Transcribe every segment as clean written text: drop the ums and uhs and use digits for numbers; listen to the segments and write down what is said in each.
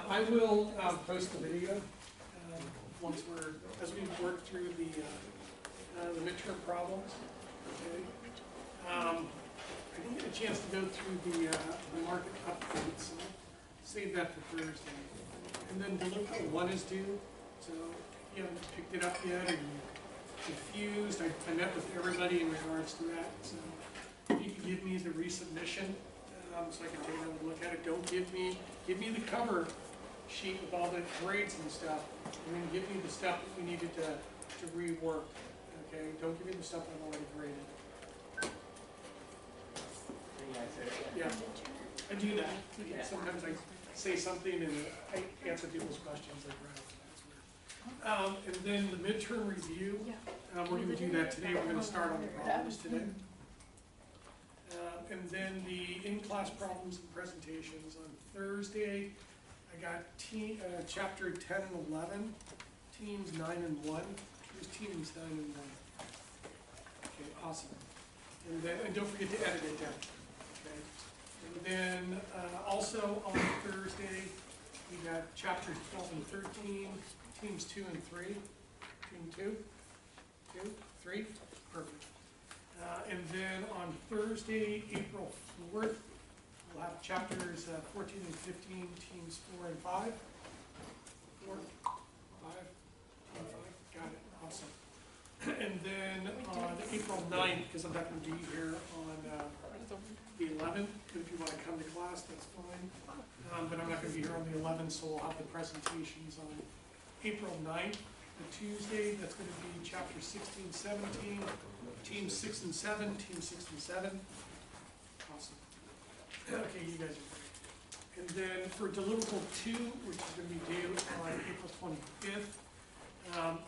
I will post the video once as we work through the midterm problems. Okay. I didn't get a chance to go through the market updates, so save that for Thursday. And then deliverable 1 is due, so if you haven't picked it up yet or you're confused, I met with everybody in regards to that. So if you could give me the resubmission, so I can take another look at it. Don't give me the cover sheet with all the grades and stuff, and then give me the stuff that we needed to rework. Okay, don't give me the stuff I've already graded. Yeah, I do that. Yeah. Sometimes I say something and I answer people's questions like right. And then the midterm review, we're going to do that today. We're going to start on the problems today. And then the in-class problems and presentations on Thursday. I got chapter 10 and 11, teams 9 and 1. Here's teams 9 and 1. Okay, awesome. And don't forget to edit it down. Okay. And then also on Thursday, we got chapters 12 and 13, teams 2 and 3. Team 2, 3, perfect. And then on Thursday, April 4th, we'll have chapters 14 and 15, teams 4 and 5. 4, 5, team 5, got it, awesome. And then on April 9th, because I'm not going to be here on the 11th, but if you want to come to class, that's fine. But I'm not going to be here on the 11th, so we'll have the presentations on April 9th. The Tuesday, that's going to be chapter 16, 17, teams 6 and 7, team 6 and 7. Awesome. Okay, you guys are great. And then for deliverable 2, which is going to be due on April 25th,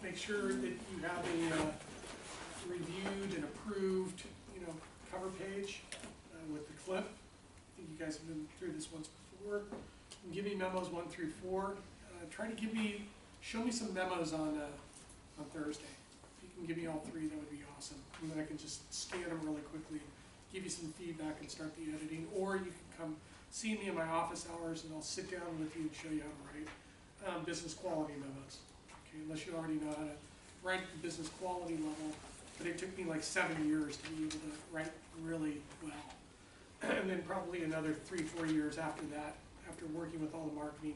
make sure that you have a reviewed and approved, cover page with the clip. I think you guys have been through this once before. And give me memos 1 through 4. Try to show me some memos on Thursday. If you can give me all 3, that would be awesome. And then I can just scan them really quickly, give you some feedback and start the editing. Or you can come see me in my office hours and I'll sit down with you and show you how to write business quality memos. Okay, unless you already know how to write at the business quality level. But it took me like 7 years to be able to write really well. And then probably another 3-4 years after that, after working with all the marketing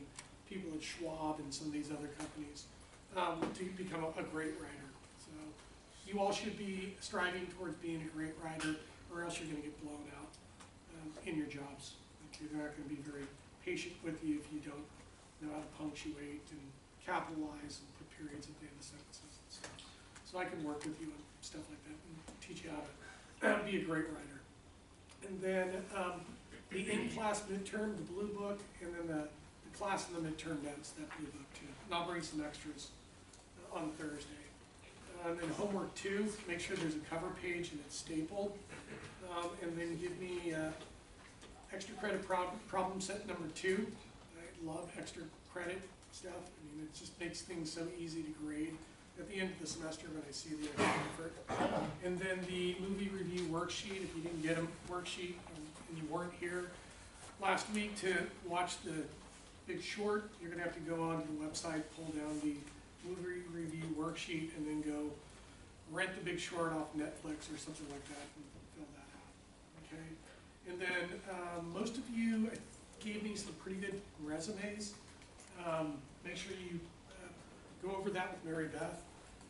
people at Schwab and some of these other companies, to become a great writer. So you all should be striving towards being a great writer, or else you're going to get blown out in your jobs. Okay, they're not going to be very patient with you if you don't know how to punctuate and capitalize and put periods at the end of sentences and stuff. So I can work with you on stuff like that and teach you how to be a great writer. And then the in-class midterm, the blue book, and then the class in the midterm notes, that blue book too. And I'll bring some extras on Thursday. And homework 2, make sure there's a cover page and it's stapled. And then give me extra credit problem set number 2. I love extra credit stuff. I mean, it just makes things so easy to grade at the end of the semester when I see the extra effort. And then the movie review worksheet, if you didn't get a worksheet and you weren't here last week to watch the Big Short, you're going to have to go onto the website, pull down the movie review worksheet, and then go rent the Big Short off Netflix or something like that and fill that out. Okay? And then most of you gave me some pretty good resumes. Make sure you go over that with Mary Beth.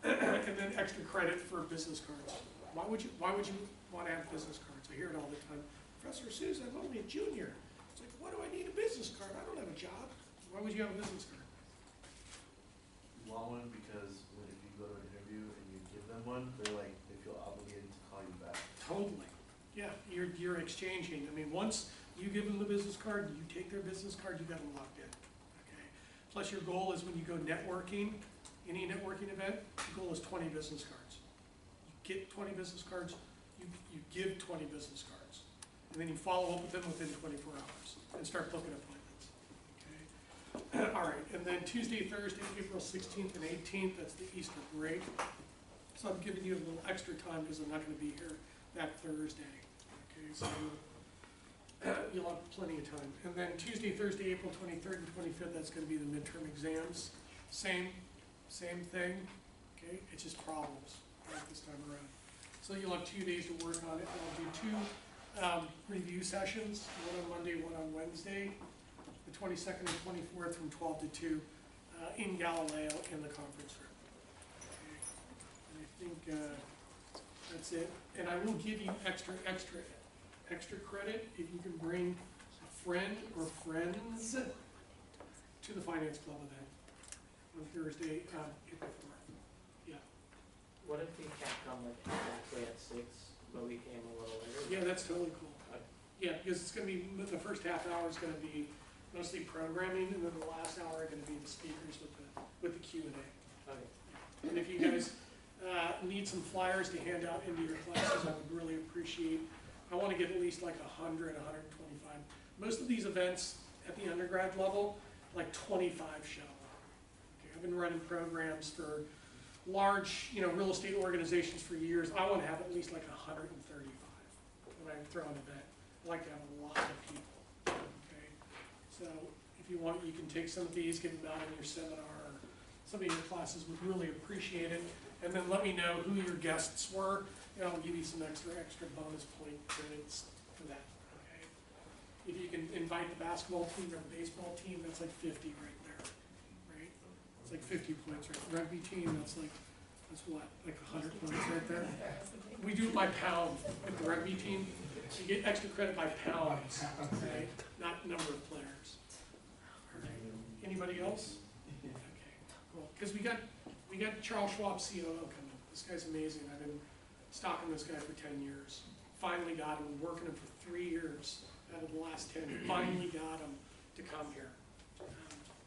And then extra credit for business cards. Why would you want to have business cards? I hear it all the time. Professor Susan, I'm only a junior. It's like, why do I need a business card? I don't have a job. Why would you have a business card? You want one because if you go to an interview and you give them one, they feel obligated to call you back. Totally. Yeah, you're exchanging. I mean, once you give them the business card, you take their business card, you got them locked in. Okay. Plus, your goal is when you go networking, any networking event, the goal is 20 business cards. You get 20 business cards, you give 20 business cards. And then you follow up with them within 24 hours and start booking appointments. Okay. All right, and then Tuesday, Thursday, April 16th and 18th, that's the Easter break. So I'm giving you a little extra time because I'm not going to be here that Thursday. Okay, so you'll have plenty of time. And then Tuesday, Thursday, April 23rd and 25th, that's gonna be the midterm exams. Same thing, okay? It's just problems right this time around. So you'll have 2 days to work on it. I'll do two review sessions, one on Monday, one on Wednesday, the 22nd and 24th from 12 to 2 in Galileo in the conference room. Okay. And I think that's it. And I will give you extra credit if you can bring a friend or friends to the Finance Club event on Thursday, April 4th. Yeah. What if we can't come like exactly at 6, but we came a little later? Yeah, that's totally cool. Okay. Yeah, because it's gonna be, the first half hour is gonna be mostly programming, and then the last hour are gonna be the speakers with the Q&A. Okay. And if you guys need some flyers to hand out into your classes, I would really appreciate. I want to get at least like 100, 125. Most of these events at the undergrad level, like 25 show up. Okay, I've been running programs for large, real estate organizations for years. I want to have at least like 135 when I throw an event. I like to have a lot of people. Okay, so if you want, you can take some of these, get them out in your seminar, or some of your classes would really appreciate it. And then let me know who your guests were, and I'll give you some extra bonus point credits for that, okay? If you can invite the basketball team or the baseball team, that's like 50 right there, right? It's like 50 points, right? Rugby team, that's what, like 100 points right there? We do it by pound with the rugby team. You get extra credit by pounds, right? Not number of players. All right. Anybody else? Okay, cool. Because we got Charles Schwab, COO, coming. This guy's amazing. I've been stalking this guy for 10 years. Finally got him, working him for 3 years out of the last 10. Finally got him to come here.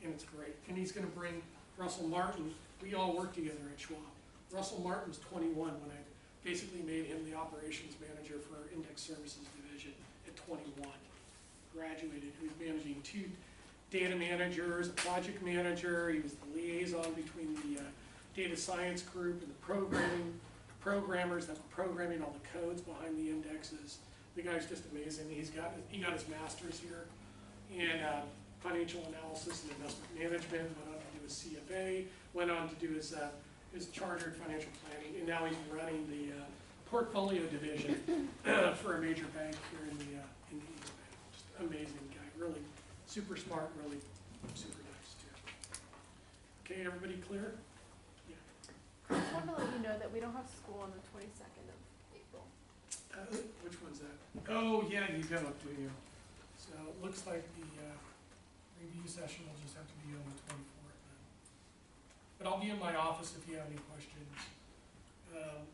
And it's great. And he's going to bring Russell Martin. We all work together at Schwab. Russell Martin's 21 when I basically made him the operations manager for our index services division at 21. Graduated. He was managing 2 data managers, a project manager. He was the liaison between the data science group and the programmers that were programming all the codes behind the indexes. The guy's just amazing. He got his master's here in financial analysis and investment management, went on to do his CFA, went on to do his chartered financial planning, and now he's running the portfolio division for a major bank here in the East Bay. Just amazing guy, really super smart, really super nice too. Okay, everybody clear? I just wanted to let you know that we don't have school on the 22nd of April. Which one's that? Oh, yeah, you don't, do you? So it looks like the review session will just have to be on the 24th then. But I'll be in my office if you have any questions.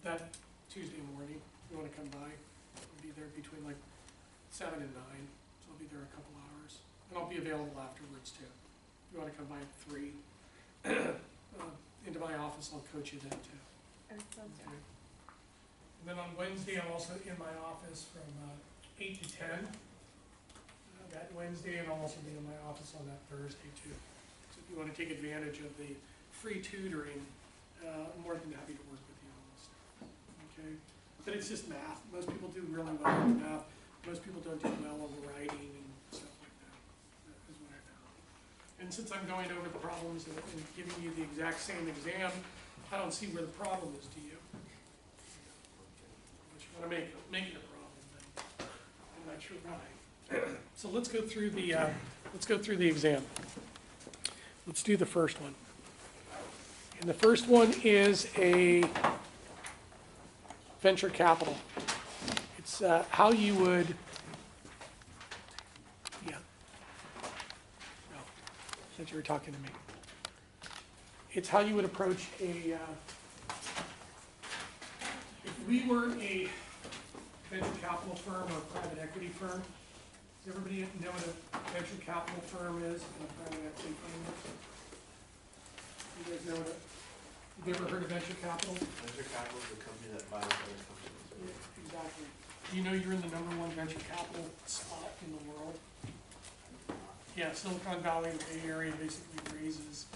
That Tuesday morning, if you want to come by, I'll be there between like 7 and 9, so I'll be there a couple hours. And I'll be available afterwards too. If you want to come by at 3, into my office, I'll coach you then too. Sounds Okay. And then on Wednesday, I'm also in my office from 8 to 10. That Wednesday, and I'll also be in my office on that Thursday too. So if you want to take advantage of the free tutoring, I'm more than happy to work with you on this stuff. Okay? But it's just math. Most people do really well with math. Most people don't do well on the writing and stuff like that. That is what I found. And since I'm going over the problems and giving you the exact same exam, I don't see where the problem is to you. But you want to make it a problem, then I'm not sure why. So let's go through the exam. Let's do the first one. And the first one is a venture capital. It's how you would, yeah. No, since you were talking to me. It's how you would approach a, if we were a venture capital firm or a private equity firm, does everybody know what a venture capital firm is and a private equity firm is? You guys know what have you ever heard of venture capital? Venture capital is a company that buys other companies. Yeah, exactly. Do you know you're in the #1 venture capital spot in the world? Yeah, Silicon Valley, the Bay Area basically raises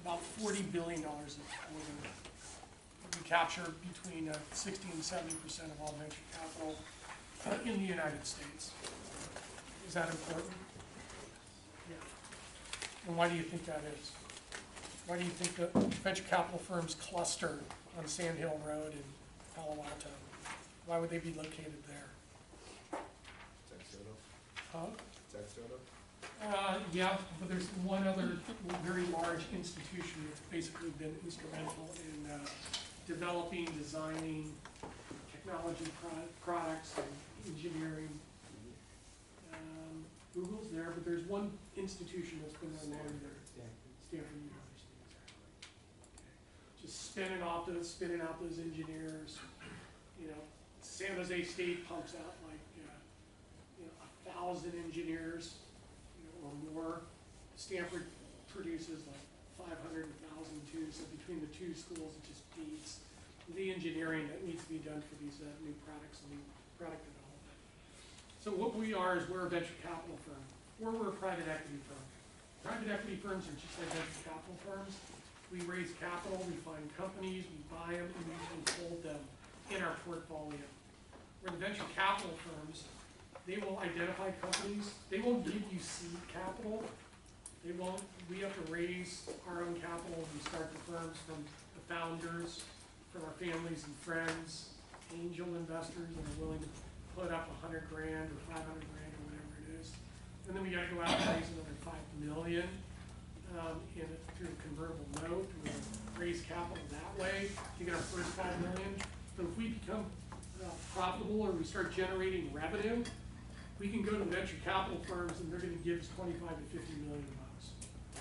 about $40 billion a quarter. We capture between 60 and 70% of all venture capital in the United States. that important? Yeah. And why do you think that is? Why do you think that venture capital firms cluster on Sand Hill Road in Palo Alto? Why would they be located there? Huh? Yeah, but there's one other very large institution that's basically been instrumental in developing, designing technology products and engineering. Google's there, but there's one institution that's been there longer. Stanford University, exactly. Okay. Just spinning out those engineers. You know, San Jose State pumps out like 1,000 engineers, or more. Stanford produces like 500, 1,000 too. So between the two schools, it just beats the engineering that needs to be done for these new products and new product development. So what we are is we're a venture capital firm, or we're a private equity firm. Private equity firms are just like venture capital firms. We raise capital, we find companies, we buy them, and we usually hold them in our portfolio. Where the venture capital firms, they will identify companies. They won't give you seed capital. We have to raise our own capital. We start the firms from the founders, from our families and friends, angel investors that are willing to put up $100 grand or $500 grand or whatever it is. And then we gotta go out and raise another $5 million through a convertible note. We raise capital that way to get our first $5 million. But if we become profitable or we start generating revenue, we can go to venture capital firms and they're going to give us 25 to 50 million bucks.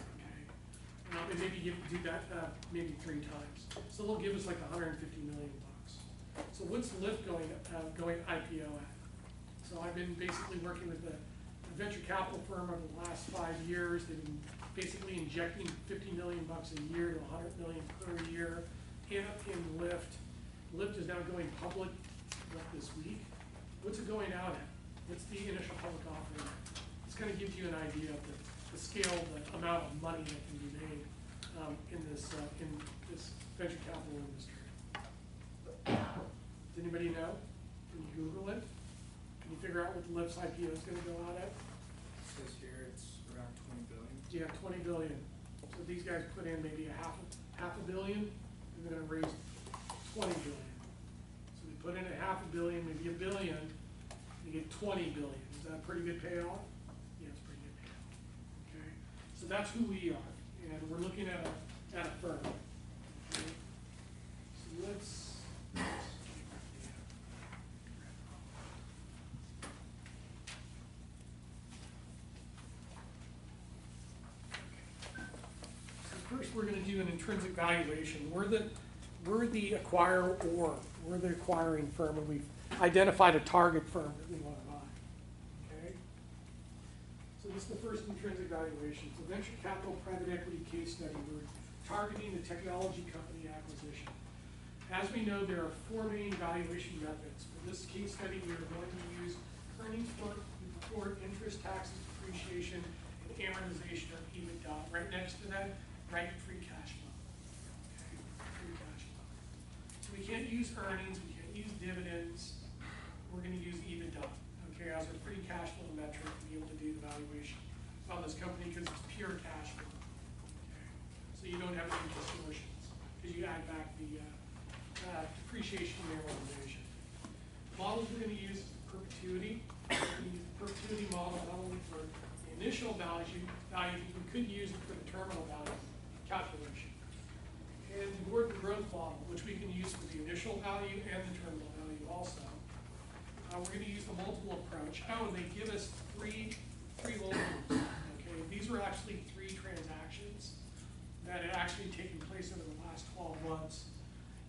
Okay, and maybe do that maybe 3 times. So they'll give us like 150 million bucks. So what's Lyft going IPO at? So I've been basically working with a venture capital firm over the last 5 years. They've been basically injecting 50 million bucks a year to 100 million per year in Lyft. Lyft is now going public this week. What's it going out at? What's the initial public offering? This kind of gives you an idea of the scale, the amount of money that can be made in this venture capital industry. Does anybody know? Can you Google it? Can you figure out what the Lyft's IPO is going to go out at? It says here it's around 20 billion. Yeah, 20 billion. So these guys put in maybe a half a billion, and they're going to raise 20 billion. So they put in a half a billion, maybe a billion. You get 20 billion. Is that a pretty good payoff? Yeah, it's pretty good payoff. Okay, so that's who we are, and we're looking at a firm. Okay? So let's. So first, we're going to do an intrinsic valuation. We're the acquirer, or we're the acquiring firm, and we've identified a target firm that we want to buy. Okay? So this is the first intrinsic valuation. So venture capital private equity case study. We're targeting a technology company acquisition. As we know, there are 4 main valuation methods. For this case study, we are going to use earnings before interest, taxes, depreciation, and amortization, or EBITDA. Right next to that, write free cash flow. Okay? Free cash flow. So we can't use earnings, we can't use dividends. We're going to use EBITDA, okay, as a free cash flow metric to be able to do the valuation on this company because it's pure cash flow. Okay? So you don't have any distortions because you add back the depreciation and amortization. Models we're going to use is perpetuity. We're going to use the perpetuity model not only for the initial value, we could use it for the terminal value calculation. And the Gordon growth model, which we can use for the initial value and the terminal value also. We're going to use the multiple approach. Oh, and they give us three multiples. Okay, these were actually 3 transactions that had actually taken place over the last 12 months.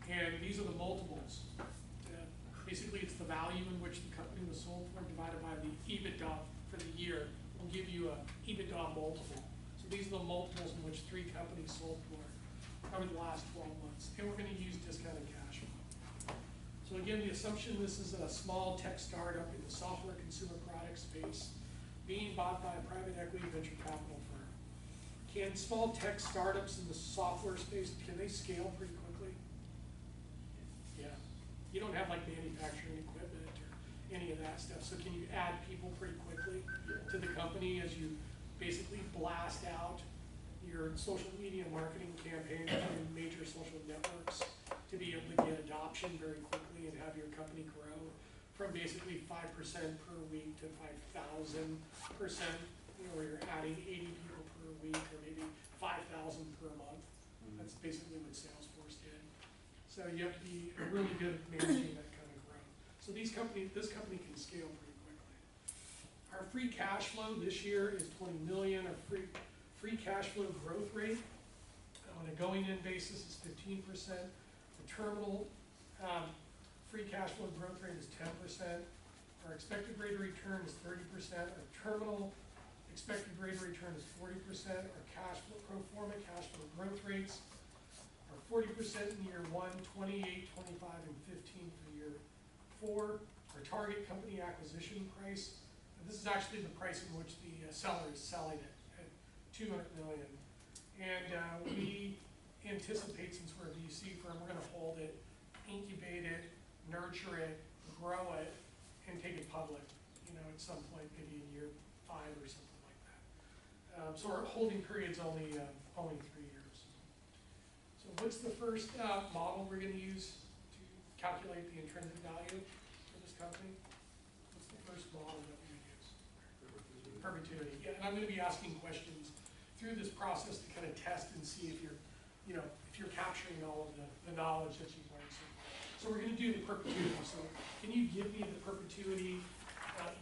And these are the multiples. Basically, it's the value in which the company was sold for divided by the EBITDA for the year. Will give you an EBITDA multiple. So these are the multiples in which 3 companies sold for over the last 12 months. And we're going to use discounted cash flow. So again, the assumption this is a small tech startup in the software consumer product space being bought by a private equity venture capital firm. Can small tech startups in the software space, can they scale pretty quickly? Yeah. You don't have like manufacturing equipment or any of that stuff. So can you add people pretty quickly Yeah. to the company as you basically blast out your social media marketing campaigns through major social networks to be able to get adoption very quickly and have your company grow from basically 5% per week to 5,000%, you know, where you're adding 80 people per week or maybe 5,000 per month. That's basically what Salesforce did. So you have to be really good at managing that kind of growth. So this company can scale pretty quickly. Our free cash flow this year is 20 million. Our free cash flow growth rate on a going-in basis is 15%. The terminal free cash flow growth rate is 10%. Our expected rate of return is 30%. Our terminal expected rate of return is 40%. Our cash flow, pro forma cash flow growth rates are 40% in year 1, 28, 25, and 15 for year 4. Our target company acquisition price, and this is actually the price in which the seller is selling it at 200 million. And we anticipate, since we're a VC firm, we're gonna hold it, incubate it, nurture it, grow it, and take it public, you know, at some point, maybe in year 5 or something like that. So our holding period's only 3 years. So what's the first model we're gonna use to calculate the intrinsic value for this company? What's the first model that we're gonna use? Perpetuity. Yeah, and I'm gonna be asking questions through this process to kind of test and see if you're, you know, if you're capturing all of the knowledge that you've learned. So we're gonna do the perpetuity. So can you give me the perpetuity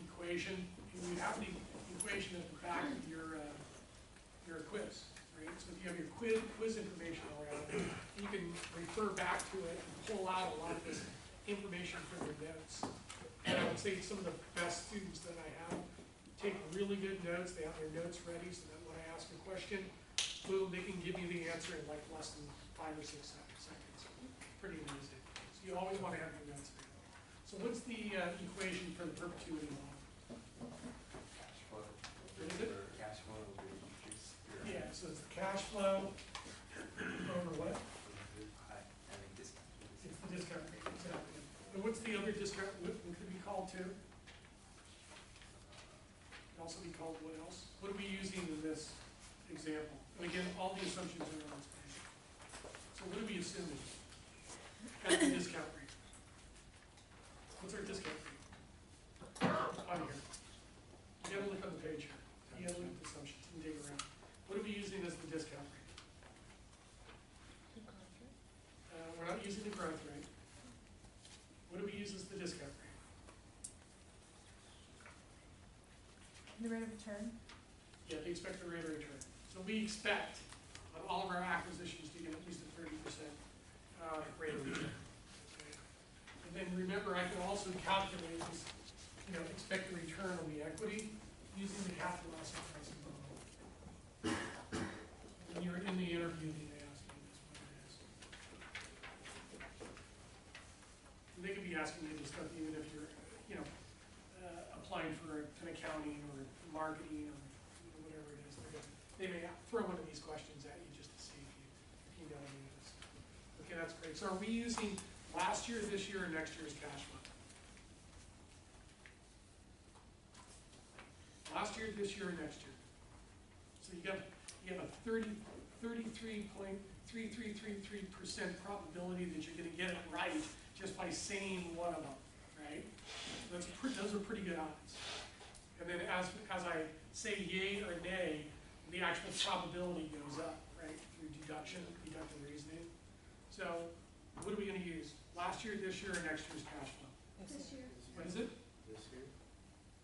equation? And you have the equation at the back of your quiz, right? So if you have your quiz information around, you can refer back to it and pull out a lot of this information from your notes. And I would say some of the best students that I have take really good notes. They have their notes ready so that when I ask a question, boom, they can give me the answer in like less than 5 or 6 seconds. Pretty amazing. So you always want to have your notes available. So what's the equation for the perpetuity model? Cash flow. What is it? Cash flow will be increased. Yeah, so it's the cash flow over what? I think discount. It's the discount rate, exactly. And what's the other discount, what could it be called too? Could also be called what else? What are we using in this example? And again, all the assumptions are on this page. So what are we assuming? That's the discount rate. What's our discount rate? On here. You gotta look on the page here. You gotta look at the assumptions and dig around. What are we using as the discount rate? We're not using the growth rate. What do we use as the discount rate? The rate of return? Yeah, the expected rate of return. So we expect on all of our acquisitions to get at least a 30% rate of return. Okay. And then remember, I can also calculate this, you know, expected return on the equity using the capital asset pricing model. When you're in the interview, they ask you this, what it is. And they could be asking you this stuff even if you're, you know, applying for an accounting or marketing or whatever it is. They may throw one of these questions at you just to see if you know any of this. Okay, that's great. So are we using last year, this year, or next year's cash flow? Last year, this year, or next year? So you have a 33.3333% probability that you're gonna get it right just by saying one of them, right? Those are pretty good odds. And then as I say yay or nay, the actual probability goes up, right, through deductive reasoning. So what are we gonna use? Last year, this year, or next year's cash flow? This year. What is it? This year?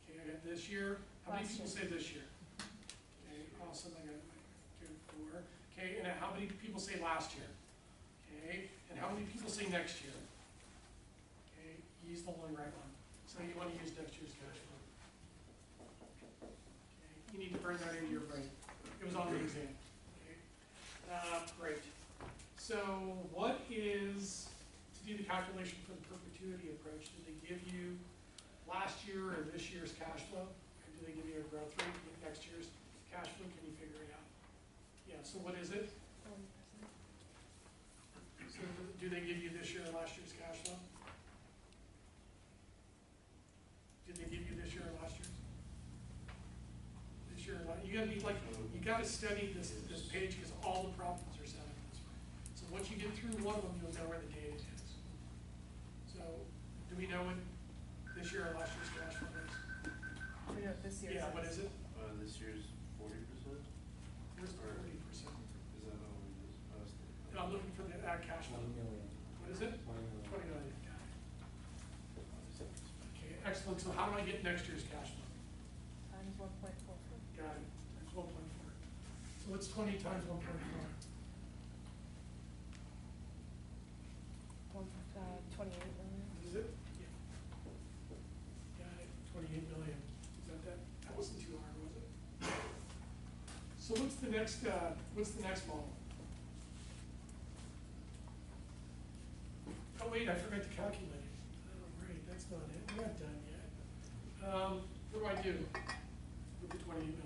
Okay, I got this year. How many Last people say this year? Okay, awesome, I got good 4. Okay, and how many people say last year? Okay, and how many people say next year? Okay, use the only right one. So you want to use next year's cash flow. Okay, you need to burn that into your brain. It was on the exam. Okay, great. So what is, to do the calculation for the perpetuity approach, did they give you last year or this year's cash flow? Or do they give you a growth rate to get next year's cash flow? Can you figure it out? Yeah, so what is it? 40%. So do they give you this year or last year's cash flow? gotta be like, you gotta study this page, because all the problems are set up this way. So once you get through one of them, you'll know where the data is. So, do we know what this year or last year's cash flow is? We know this year's. Yeah, what is it? This year's 40%? Where's the 40%? Is that not what it is? No, I'm looking for the cash flow. 20 million. What is it? 20 million. 20 million, got it. Okay, excellent. So how do I get next year's cash flow? Times 1.44. Got it. That's 1.4. So what's 20 times 1.4? 28 million. What is it? Yeah. Got it. 28 million. Is that? That wasn't too hard, was it? So what's the next model? Oh wait, I forgot to calculate it. Oh great, that's not it. We're not done yet. What do I do with the 28 million?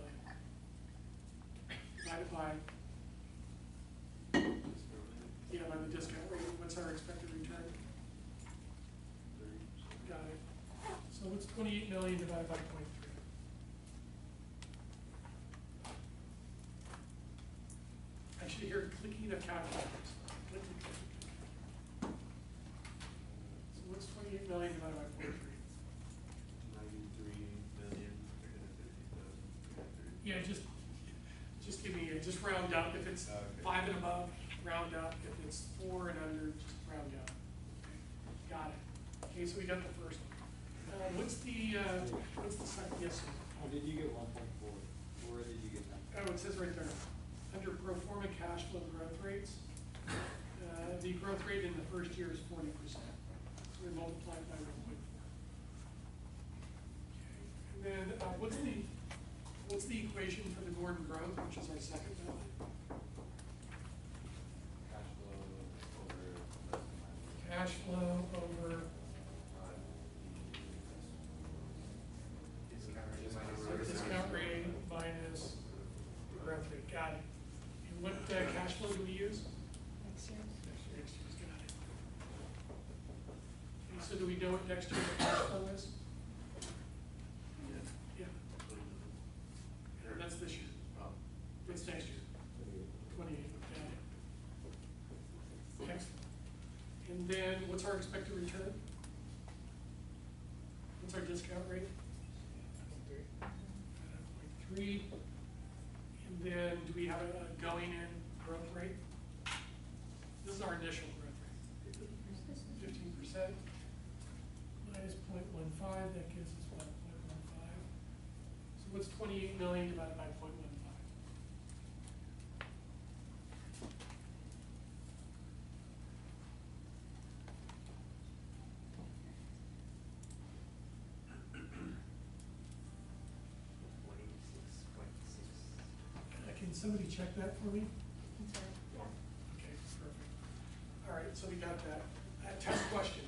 Divided by, yeah, by the discount rate. What's our expected return? 30%. Got it. So what's 28 million divided by 0.3? I should hear clicking of calculators. Click, click, click, click. So what's 28 million divided by 0.3? 93,350,330. Yeah, just give me, just round up. If it's Okay. 5 and above, round up. If it's 4 and under, just round down. Okay. Got it. Okay, so we got the first one. What's the second? Yes, sir. How did you get 1.4? Where did you get that? Oh, it says right there, under pro forma cash flow growth rates, the growth rate in the first year is 40%. So we multiply it by 1.4. Okay. And then what's the equation for the Gordon growth, which is our second method? Cash flow over Discount rate minus the growth rate. Got it. And what cash flow do we use? Next year's. Next year's, got it. Okay, so do we know what next year's cash flow is? Yeah, and that's this year. What's next year? 28, got it. Excellent. And then what's our expected return? What's our discount rate? 0.3. And then do we have a going in growth rate? This is our initial growth rate. 15% minus 0.15, that gives us what, 0.15. So what's 28 million divided by 0.15? Can somebody check that for me? Okay, perfect. All right, so we got that. Test question.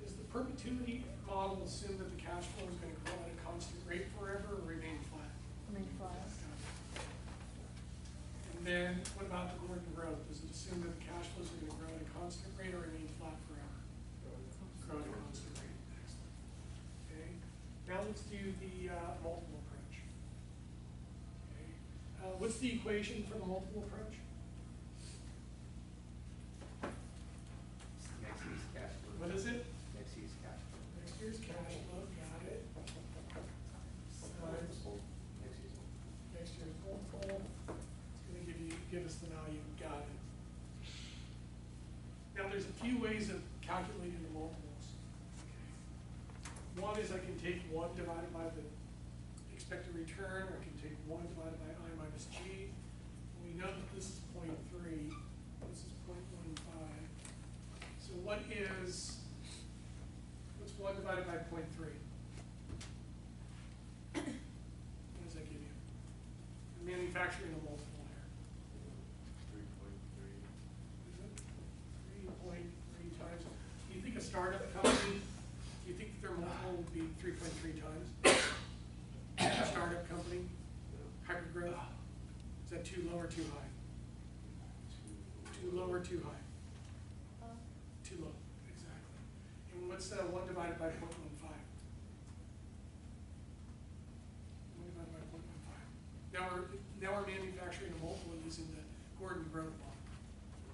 Does the perpetuity model assume that the cash flow is going to grow at a constant rate forever or remain flat? Remain flat. And then what about the Gordon growth? Does it assume that the cash flows are going to grow at a constant rate or remain flat forever? Grow at a constant rate. Excellent. Okay. Now let's do the multiple approach. Okay. What's the equation for the multiple approach? Next year's cash flow. What is it? Next year's cash flow. Next year's cash flow, got it. Times Next year's. next year's multiple. It's gonna give us the value, got it. Now, there's a few ways of calculating the multiples. Okay. One is I can take 1 divided by the expected return, or I can take 1 divided by I minus G. We know that this is 0.3, this is 0.15. So what's 1 divided by 0.3? What does that give you? I'm manufacturing a multiple here. 3.3. Is it 3.3 times? Do you think a startup company, do you think their multiple would be 3.3 times? A startup company, hypergrowth, is that too low or too high? Too low or too high? Too low, exactly. And what's 1 divided by 0.15? 1 divided by 0.15. Now we're manufacturing a multiple using the Gordon growth model.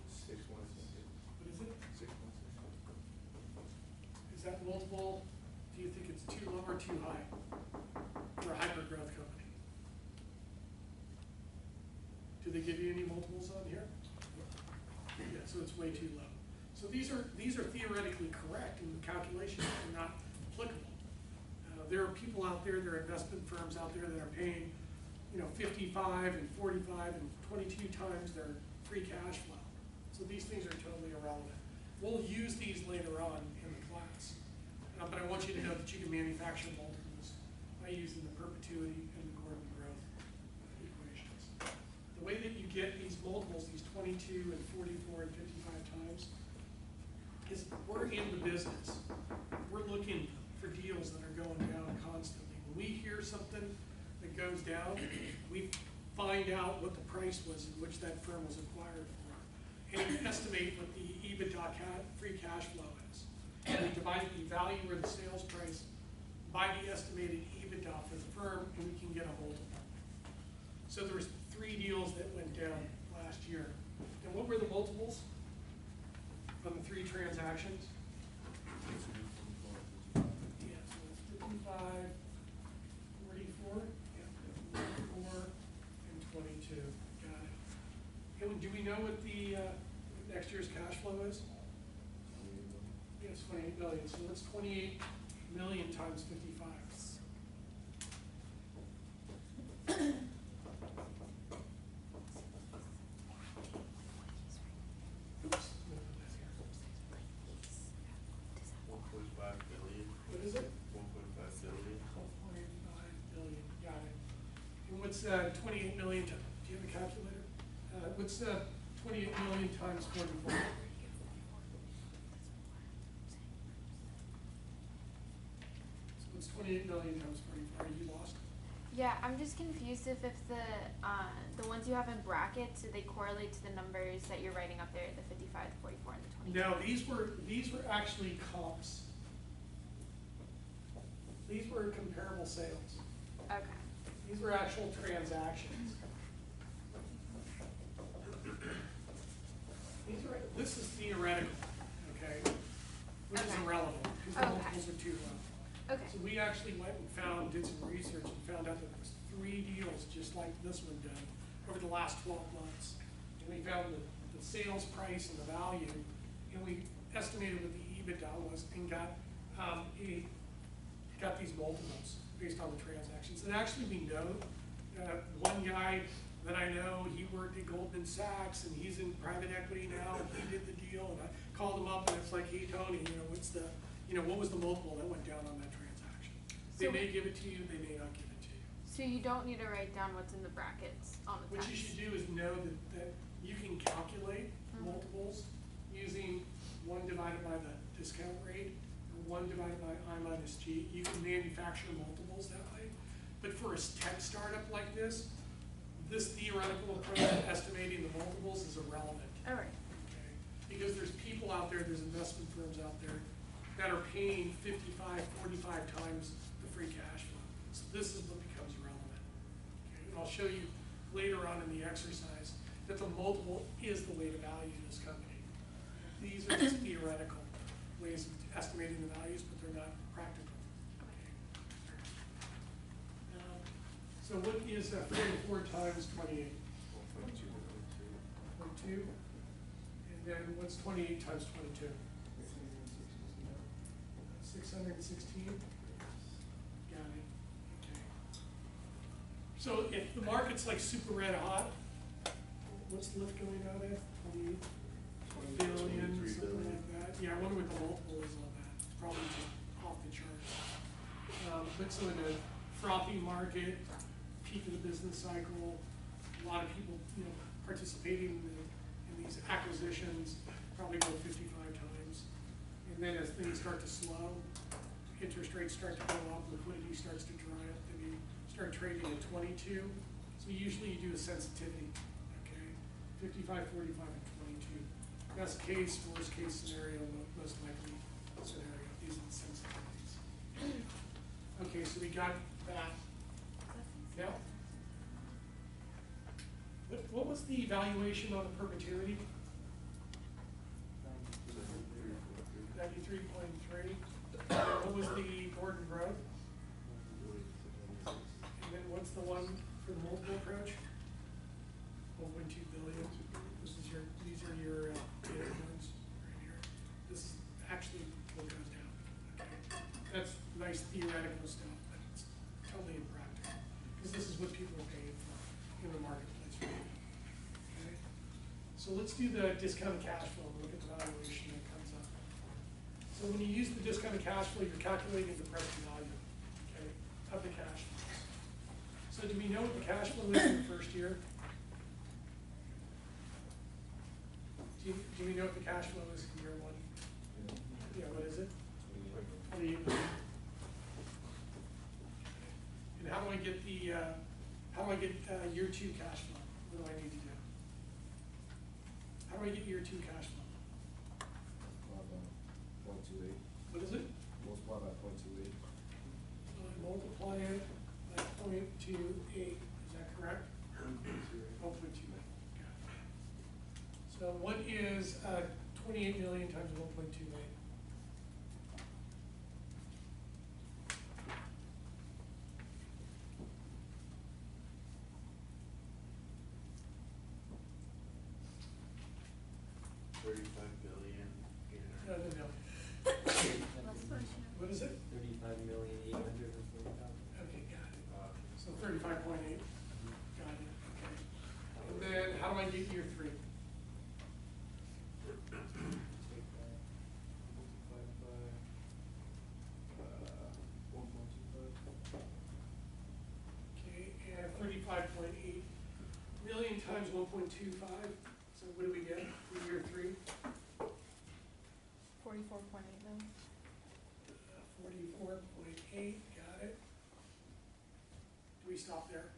616. What is it? 616. Is that multiple, do you think it's too low or too high for a hyper-growth company? Do they give you any multiples on here? Yeah, so it's way too low. So these are theoretically correct, and the calculations are not applicable. There are people out there, there are investment firms out there that are paying, 55 and 45 and 22 times their free cash flow. So these things are totally irrelevant. We'll use these later on in the class. But I want you to know that you can manufacture multiples by using the perpetuity and the Gordon growth equations. The way that you get these multiples, these 22 and 44 and 55 times, is we're in the business. We're looking for deals that are going down constantly. When we hear something that goes down, we find out what the price was in which that firm was acquired for, and we estimate what the EBITDA free cash flow is. And we divide the value or the sales price by the estimated EBITDA for the firm, and we can get a multiple. So there was 3 deals that went down last year. And what were the multiples on the 3 transactions? Yeah, so it's 55, 44, yeah, 44, and 22. Got it. And do we know what the next year's cash flow is? Yeah, it's 28 million. So that's 28 million times 55. Oops. 1.5 billion. What is it? 1.5 billion. 12.5 billion, got it. And what's 28 million, do you have a calculator? What's 28 million times 44? So what's 28 million times 44? Are you lost? Yeah, I'm just confused if the ones you have in brackets, do they correlate to the numbers that you're writing up there, the 55, the 44, and the 22? No, these were actually comps. These were comparable sales. Okay. These were actual transactions. This is theoretical, okay? Which is Okay. irrelevant, because the Okay. multiples are too low. Okay. So we actually went and did some research and found out that there was 3 deals just like this one done over the last 12 months. And we found the sales price and the value, and we estimated what the EBITDA was and got these multiples based on the transactions. And actually we know, one guy that I know, he worked at Goldman Sachs and he's in private equity now, and he did the deal, and I called him up and it's like, hey Tony, what was the multiple that went down on that transaction? They So- may give it to you, they may not give it to you. So you don't need to write down what's in the brackets on the What text? you should do is know that you can calculate Mhm. multiples using 1 divided by the discount rate, or 1 divided by I minus G. You can manufacture multiples that way. But for a tech startup like this theoretical approach to estimating the multiples is irrelevant. All right. Okay? Because there's people out there, there's investment firms out there that are paying 55, 45 times the free cash flow. So this is what becomes relevant. Okay? And I'll show you later on in the exercise that the multiple is the way to value this company. These are just theoretical ways of estimating the values, but they're not practical. Okay? So what is 44 times 28? 0.2. And then what's 28 times 22? 616? Got it. Okay. So if the market's like super red hot, what's the lift going out at? 28 billion, 23 something billion. like that. Yeah, I wonder what the multiple is on that. It's probably just off the charts. But so in a frothy market, peak of the business cycle, a lot of people, participating in these acquisitions, probably go 55 times. And then as things start to slow, interest rates start to go up, liquidity starts to dry up, then you start trading at 22. So usually you do a sensitivity, okay? 55, 45, and 22. Best case, worst case scenario, most likely scenario. These are the sensitivities. Okay, so we got that. Now, What was the valuation on the perpetuity? 93.3. What was the Gordon growth? And then what's the one for the multiple approach? 1.2 billion. These are your data points right here. This is actually what goes down. Okay, that's nice theoretical stuff, but it's totally impractical because this is what people are paying for in the marketplace right now. Okay, so let's do the discounted cash flow and look at the valuation that comes up. So when you use the discounted cash flow, you're calculating the present value, okay, of the cash flows. So do we know what the cash flow is in the first year? Do we know what the cash flow is in year one? Yeah, what is it? 28 million. And how do I get the, year two cash flow? What do I need to do? How do I get year two cash flow? Multiply by 0.28. What is it? Multiply by 0.28. So I multiply it by 0.28, is that correct? 0.28. Got it. So what is 28 million times 1.2 million? No. What is it? 35,840,000. Okay, got it. So 35.8. Got it, okay. And then how do I get year three? Take that, multiply by 1.25. Okay, and 35.8 million times 1.25. So what do we get for year three? 44.8 million. 44.8, got it. Do we stop there?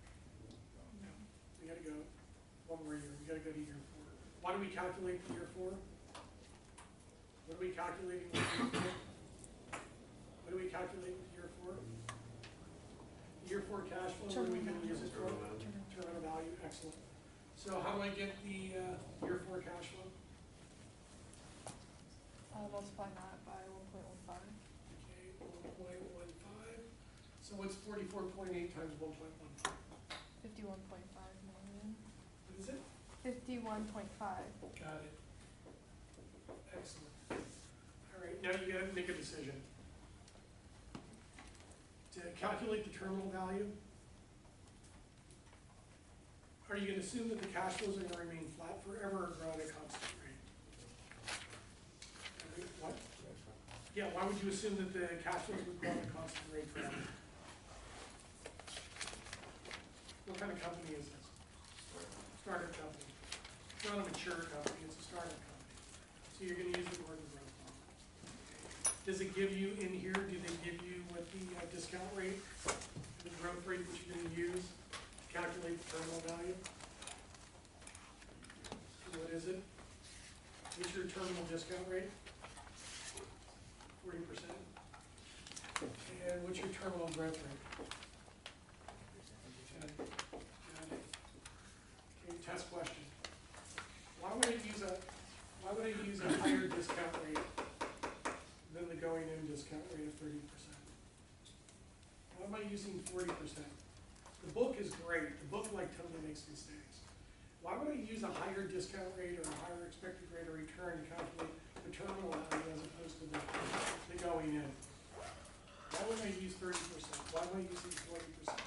No. We gotta go one more year. We gotta go to year four. Why do we calculate the year four? What are we calculating with year four? What do we calculate with year four? Year four cash flow, what are we gonna use it for? Terminal value, excellent. So how do I get the year four cash flow? Multiply that by 1.15. Okay, 1.15. So what's 44.8 times 1.15? 51.5 million. What is it? 51.5. Got it. Excellent. All right, now you gotta make a decision. To calculate the terminal value, are you gonna assume that the cash flows are gonna remain flat forever or grow at a constant rate? What? Yeah, why would you assume that the cash flows would grow at a constant rate forever? What kind of company is this? Startup company. It's not a mature company, it's a startup company. So you're gonna use the Gordon growth model. Does it give you in here, do they give you what the discount rate, the growth rate that you're gonna use to calculate the terminal value? And what is it? What's your terminal discount rate? 40%. And what's your terminal growth rate? 10. Got it. Okay, test question. Why would I use a higher discount rate than the going in discount rate of 30%? Why am I using 40%? The book is great. The book totally makes mistakes. Why would I use a higher discount rate or a higher expected rate of return to calculate the terminal value as opposed to the going in? Why would I use 30%? Why am I using 40%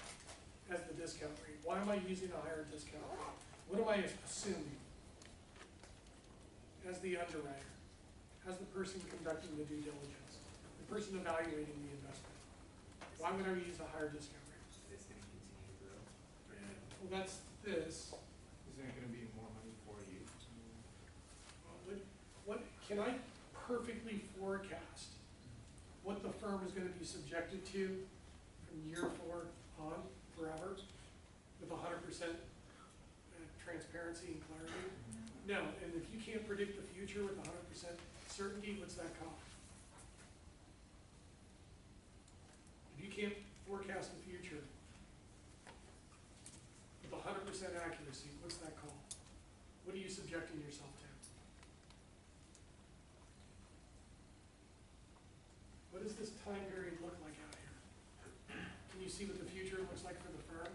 as the discount rate? Why am I using a higher discount rate? What am I assuming as the underwriter, as the person conducting the due diligence, the person evaluating the investment? Why would I use a higher discount rate? It's gonna continue to grow. Well, that's this. Isn't it gonna be more money for you? What can I perfectly forecast what the firm is going to be subjected to from year four on forever with 100% transparency and clarity? No, and if you can't predict the future with 100% certainty, what's that cost? If you can't forecast the future with 100% accuracy, what's that called? What are you subjecting yourself to? What does this time period look like out here? Can you see what the future looks like for the firm,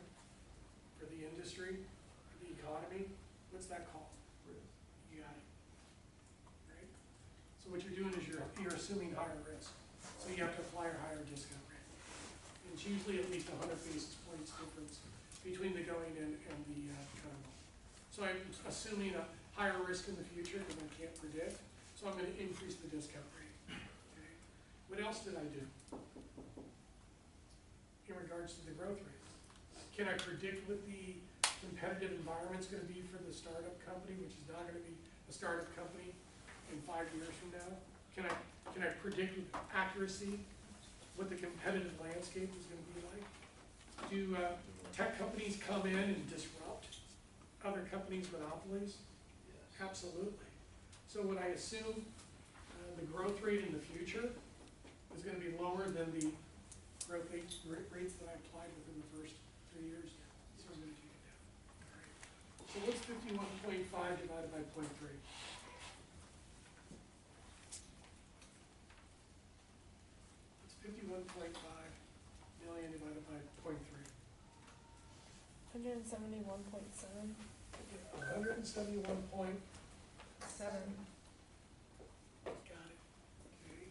for the industry, for the economy? What's that called? You got it. Right? So what you're doing is you're assuming higher risk. So you have to apply a higher discount rate. And it's usually at least 100 basis points difference between the going in and the terminal. So I'm assuming a higher risk in the future because I can't predict. So I'm going to increase the discount rate. Okay. What else did I do in regards to the growth rate? Can I predict what the competitive environment's going to be for the startup company, which is not going to be a startup company in 5 years from now? Can I predict with accuracy what the competitive landscape is going to be like? Do tech companies come in and disrupt other companies' monopolies? Yes. Absolutely. So would I assume the growth rate in the future is going to be lower than the growth rates that I applied within the first 3 years? So I'm going to take it down. All right. So what's 51.5 divided by 0.3? It's 51.5 million divided by 0.3. 171.7. 171 point, 7. got it, okay.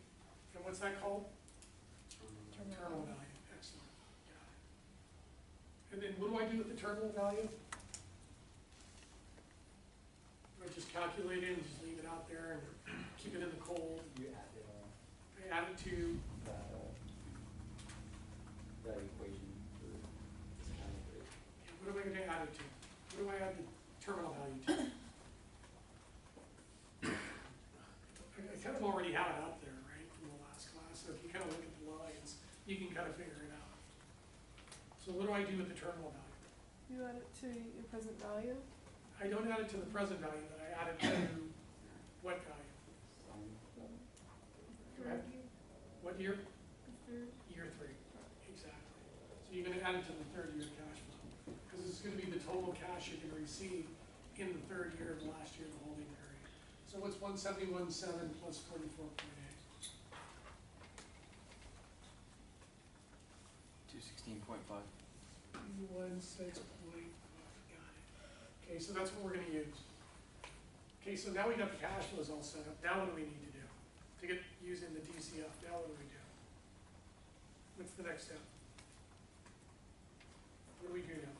And what's that called? Terminal value, excellent, got it. And then what do I do with the terminal value? Do I just calculate it and just leave it out there and keep it in the cold? You add it on I add it to, the equation for discounted rate. what am I gonna add it to? What do I add the terminal value to? I kind of already have it up there, right, from the last class, so if you kind of look at the lines, you can kind of figure it out. So what do I do with the terminal value? You add it to your present value? I don't add it to the present value, but I add it to what value? Correct? What year? Year 3, exactly. So you're gonna add it to the 3rd year cash flow, because it's gonna be the total cash you're gonna receive in the 3rd year of the last year of the holding period. So what's 171.7 plus 44.8? 216.5. 216.5, got it. Okay, so that's what we're gonna use. Okay, so now we got the cash flows all set up. Now what do we need to do? To get using the DCF, now what do we do? What's the next step? What do we do now?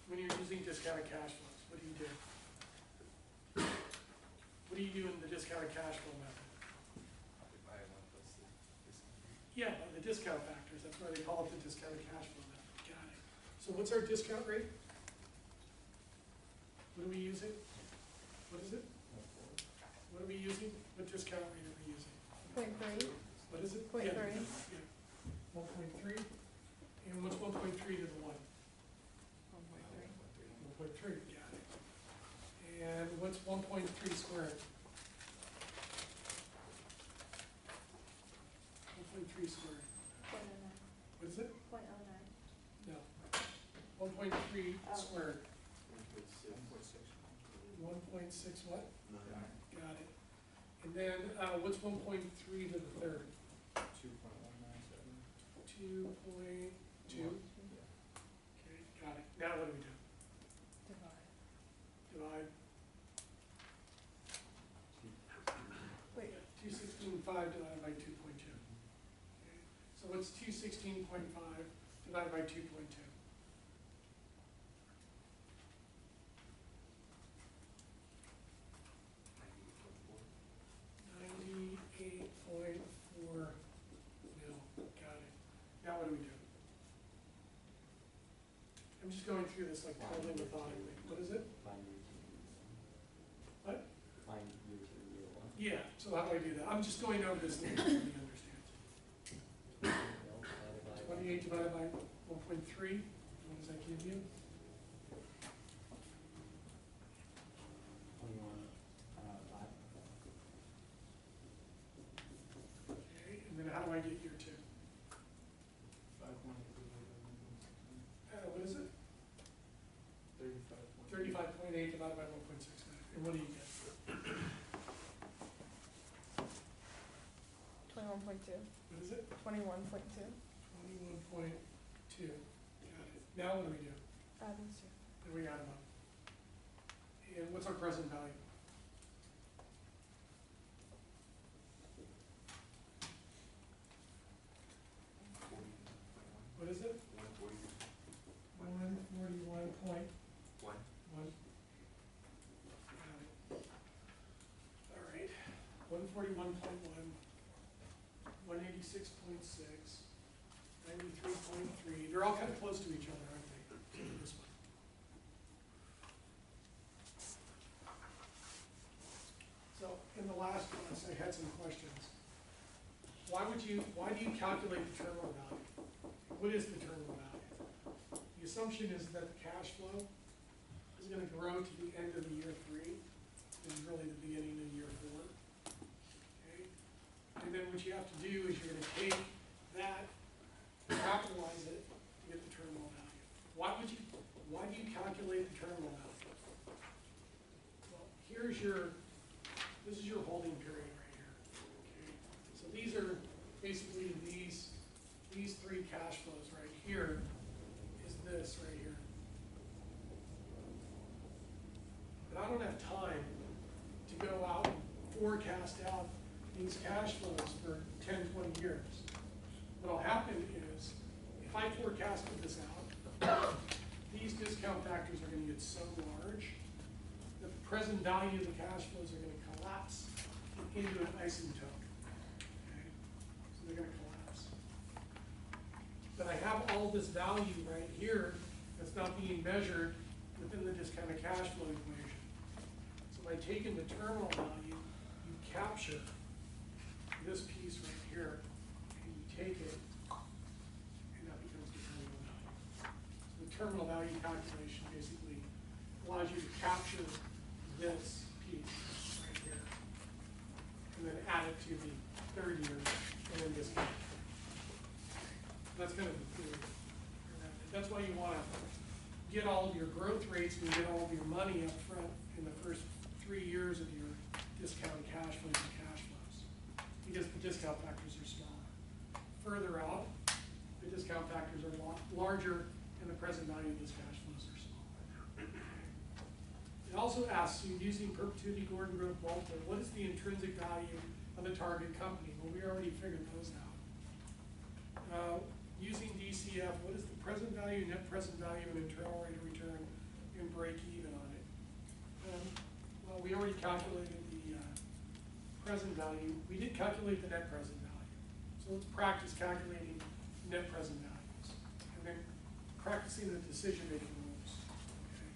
When you're using discounted cash flows, what do you do? What do you do in the discounted cash flow method? Multiply 1 plus the discount. Yeah, the discount factors, that's why they call it the discounted cash flow method. Got it. So what's our discount rate? What are we using? What is it? What are we using? What discount rate are we using? 0.3. What is it? 0.3. Yeah, 1.3. And what's 1.3 to the 1? 1.3, got it. And what's 1.3 squared? 1.3 squared. What is it? 0.09. No. 1.3 squared. 1.6 what? Got it. And then what's 1.3 to the 3rd? 2.197. 2.2. Okay, got it. Now what do we do? Divide. Divide. Wait, 216.5 divided by 2.2. Okay. So what's 216.5 divided by 2.2? 98.4 mil. Got it. Now what do we do? I'm just going through this like totally methodically. What is it? Find year 2, year 1. What? Find year 2, year 1. Yeah, so how do I do that? I'm just going over this thing so you understand. 28 divided by 1.3, what does that give you? 21, 5. Okay, and then how do I get year 2? 5.3. What is it? divided by 1.69, and what do you get? 21.2. What is it? 21.2. 21.2, got it. Now what do we do? Add these two. Then we add them up. And what's our present value? What is it? 141.1. All right, 141.1, 186.6, 93.3. They're all kind of close to each other, aren't they? This one. So in the last class, I had some questions. Why do you calculate the terminal value? What is the terminal value? The assumption is that the cash flow is going to grow to the end of the year 3, which is really the beginning of year 4. Okay? And then what you have to do is you're going to take that, capitalize it to get the terminal value. Why do you calculate the terminal value? Well, this is your holding period right here. Okay? So these are basically these 3 cash flows right here is this right here. But I don't have time to go out and forecast out these cash flows for 10, 20 years. What'll happen is, if I forecasted this out, these discount factors are going to get so large that the present value of the cash flows are going to collapse into an asymptote. Okay? So they're going to collapse. But I have all this value right here that's not being measured within the discounted cash flow equation. So by taking the terminal value, you capture this piece right here, and you take it, and that becomes the terminal value. So the terminal value calculation basically allows you to capture this piece right here, and then add it to the 3rd year, and then discount it. That's kind of the theory. That's why you want to get all of your growth rates and get all of your money up front in the first 3 years of your discounted cash flows and cash flows, because the discount factors are smaller. Further out, the discount factors are larger, and the present value of these cash flows are smaller. It also asks you, using perpetuity Gordon growth multiple, what is the intrinsic value of the target company? Well, we already figured those out. Using DCF, what is the present value, net present value, and internal rate of return, and break even on it? Well, we already calculated the present value. We did calculate the net present value. So let's practice calculating net present values, and then practicing the decision-making rules. Okay.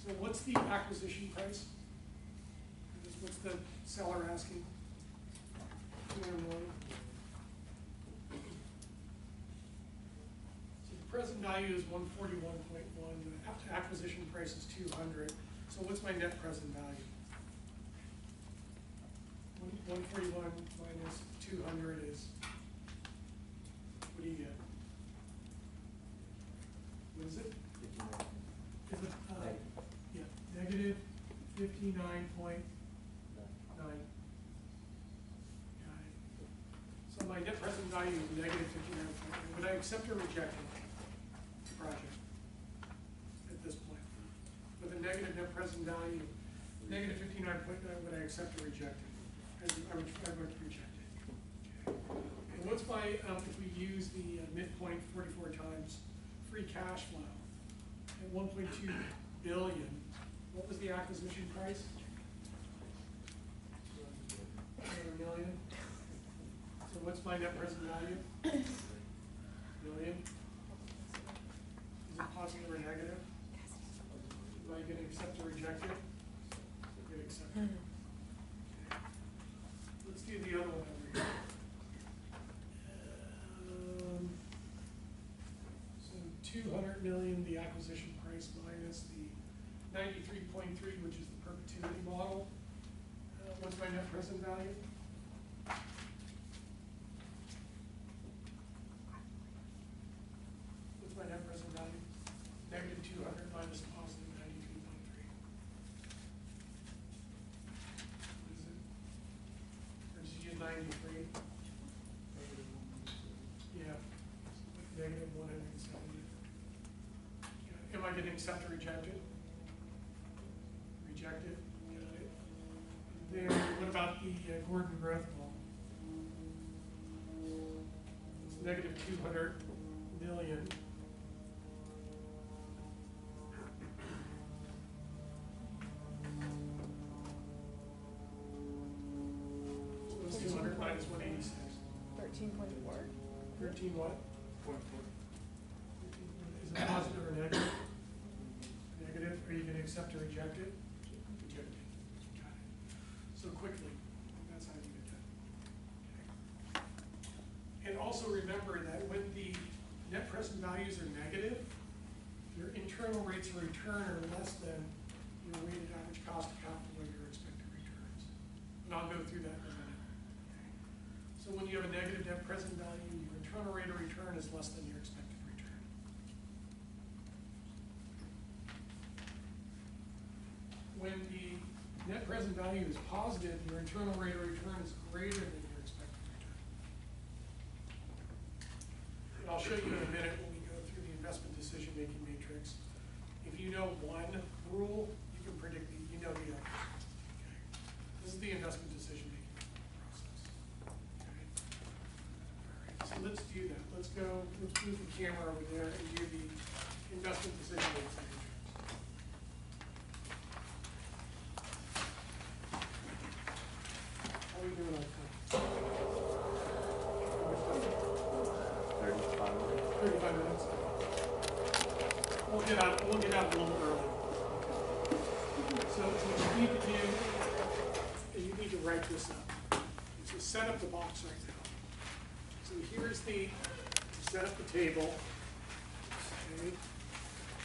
So what's the acquisition price? What's the seller asking? 200 million. Present value is 141.1, the acquisition price is 200. So what's my net present value? 141 minus 200 is, what do you get? What is it? Is it, yeah, negative 59.9. Got it. So my net present value is negative 59.9. Would I accept or reject it? Project at this point. With a negative net present value, negative 59.9, would I accept or reject it? I would reject it. Okay. And what's my, if we use the midpoint 44 times free cash flow at 1.2 billion, what was the acquisition price? 200 million. So what's my net present value? Million. Positive or negative? Am I going to accept or reject it? I'm going to accept it. Okay. Let's do the other one over here. So 200 million, the acquisition price, minus the 93.3, which is the perpetuity model. What's my net present value? What's my net present value? Negative 200 minus positive 93.3. am I gonna accept or reject it? Reject it, got it. Then what about the Gordon growth goal? It's negative 200 million. So what's 200 minus 186? 13.4. 13 what? Point four. Is it positive or negative? Negative, are you gonna accept or reject it? Reject it. Got it. So quickly, that's how you get that. Okay. And also remember that when the net present values are negative, your internal rates of return are less than your weighted average cost of capital or your expected returns. And I'll go through that in a minute. Okay. So when you have a negative net present value, your internal rate of return is less than your expected return. When the net present value is positive, your internal rate of return is greater than your expected return. And I'll show you in a minute when we go through the investment decision-making matrix. If you know one rule, you can predict you know the others. Okay. This is the investment decision-making process. Okay. All right, so let's do that. Let's move the camera over there and do the investment decision-making matrix. How are we doing on time? 35 minutes. We'll get out a little early. So what you need to do is you need to write this up. So set up the box right now. So here's set up the table. Okay.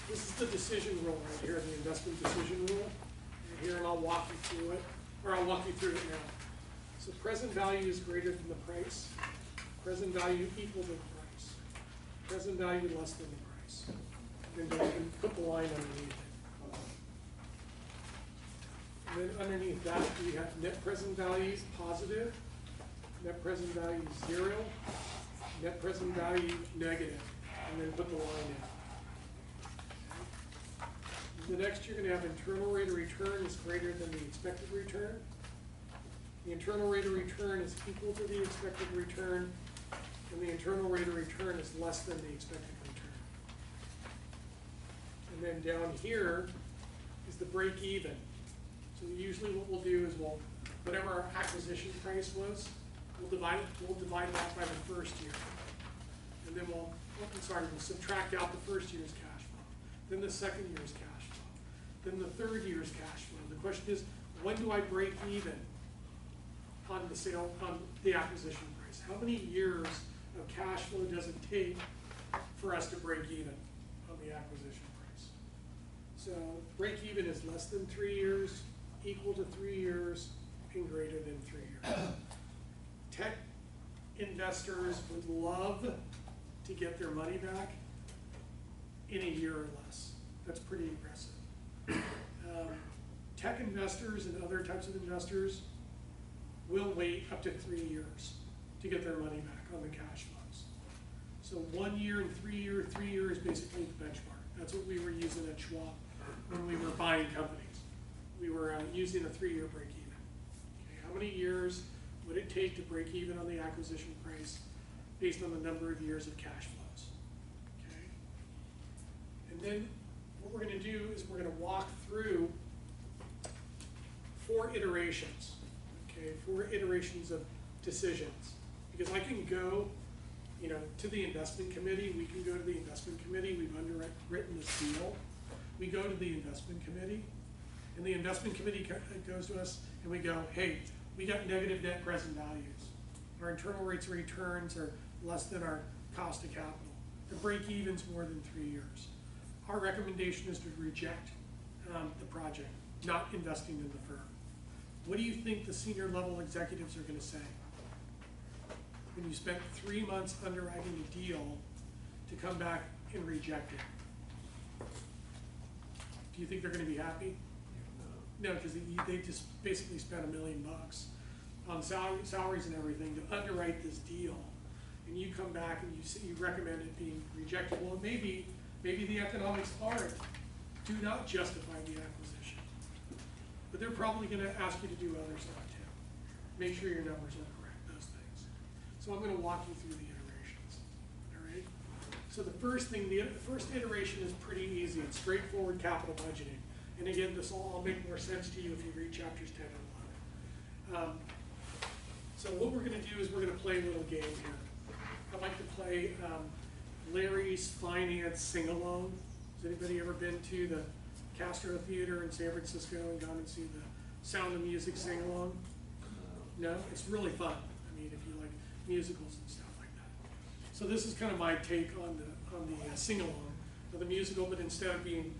This is the decision rule right here, the investment decision rule. Right here, and I'll walk you through it, or I'll walk you through it now. So present value is greater than the price. Present value equal to the price. Present value less than the price. And then you can put the line underneath it. And then underneath that, we have net present value positive, net present value 0, net present value negative, and then put the line in. The next, you're going to have internal rate of return is greater than the expected return. The internal rate of return is equal to the expected return, and the internal rate of return is less than the expected return. And then down here is the break even. So usually what we'll do is whatever our acquisition price was, we'll divide that by the first year. And then we'll subtract out the first year's cash flow, then the second year's cash flow, then the third year's cash flow. The question is, when do I break even on the acquisition price? How many years of cash flow does it take for us to break even on the acquisition price? So break even is less than 3 years, equal to 3 years, and greater than 3 years. Tech investors would love to get their money back in a year or less. That's pretty aggressive. Tech investors and other types of investors will wait up to 3 years to get their money back on the cash flows. So 1 year and 3 years, 3 years basically the benchmark. That's what we were using at Schwab when we were buying companies. We were using a 3-year break even. Okay, how many years would it take to break even on the acquisition price based on the number of years of cash flows? Okay. And then what we're going to do is we're going to walk through 4 iterations. Okay, 4 iterations of decisions. Because I can go, to the investment committee. We can go to the investment committee. We've underwritten this deal. We go to the investment committee, and the investment committee goes to us, and we go, hey, we got negative net present values. Our internal rates of returns are less than our cost of capital. The break even's more than 3 years. Our recommendation is to reject the project, not investing in the firm. What do you think the senior level executives are going to say when you spent 3 months underwriting a deal to come back and reject it? Do you think they're going to be happy? No, because they just basically spent $1 million on salaries and everything to underwrite this deal, and you come back and you recommend it being rejected. Well, it may be Maybe the economics do not justify the acquisition. But they're probably gonna ask you to do other stuff too. Make sure your numbers are correct, those things. So I'm gonna walk you through the iterations, all right? So the first iteration is pretty easy. It's straightforward capital budgeting. And again, this will all make more sense to you if you read chapters 10 and 11. So what we're gonna do is we're gonna play a little game here. I'd like to play Larry's Finance Sing-Along. Has anybody ever been to the Castro Theater in San Francisco and gone and see the Sound of Music Sing-Along? No? It's really fun. I mean, if you like musicals and stuff like that. So this is kind of my take on the sing-along of the musical, but instead of being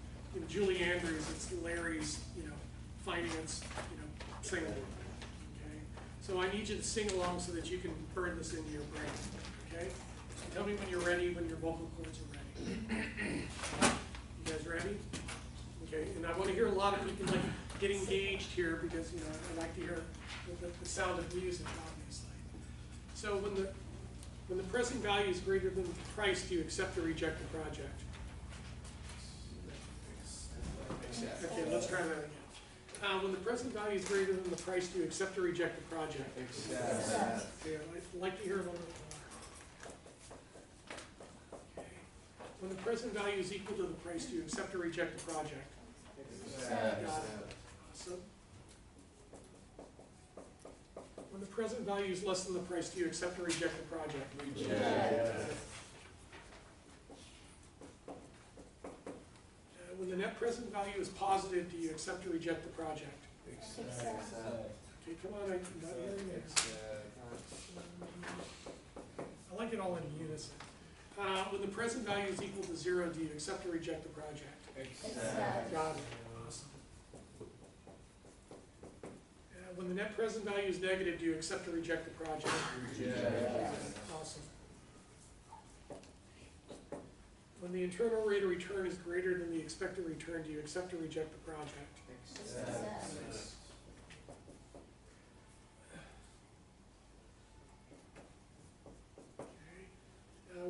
Julie Andrews, it's Larry's finance sing-along. Okay? So I need you to sing along so that you can burn this into your brain. Okay? So tell me when you're ready, when your vocal cords are ready. You guys ready? Okay, and I want to hear a lot of people get engaged here because I like to hear the sound of music, obviously. So when the present value is greater than the price, do you accept or reject the project? Okay, let's try that again. When the present value is greater than the price, do you accept or reject the project? Accept. Okay, I'd like to hear a little bit more. Okay. When the present value is equal to the price, do you accept or reject the project? Accept. Got it. Awesome. When the present value is less than the price, do you accept or reject the project? Reject. When the net present value is positive, do you accept or reject the project? Accept. Okay, come on, I'm not hearing it. I like it all in unison. When the present value is equal to 0, do you accept or reject the project? Accept. Got it. Awesome. When the net present value is negative, do you accept or reject the project? Reject. Awesome. When the internal rate of return is greater than the expected return, do you accept or reject the project? Accept. Okay.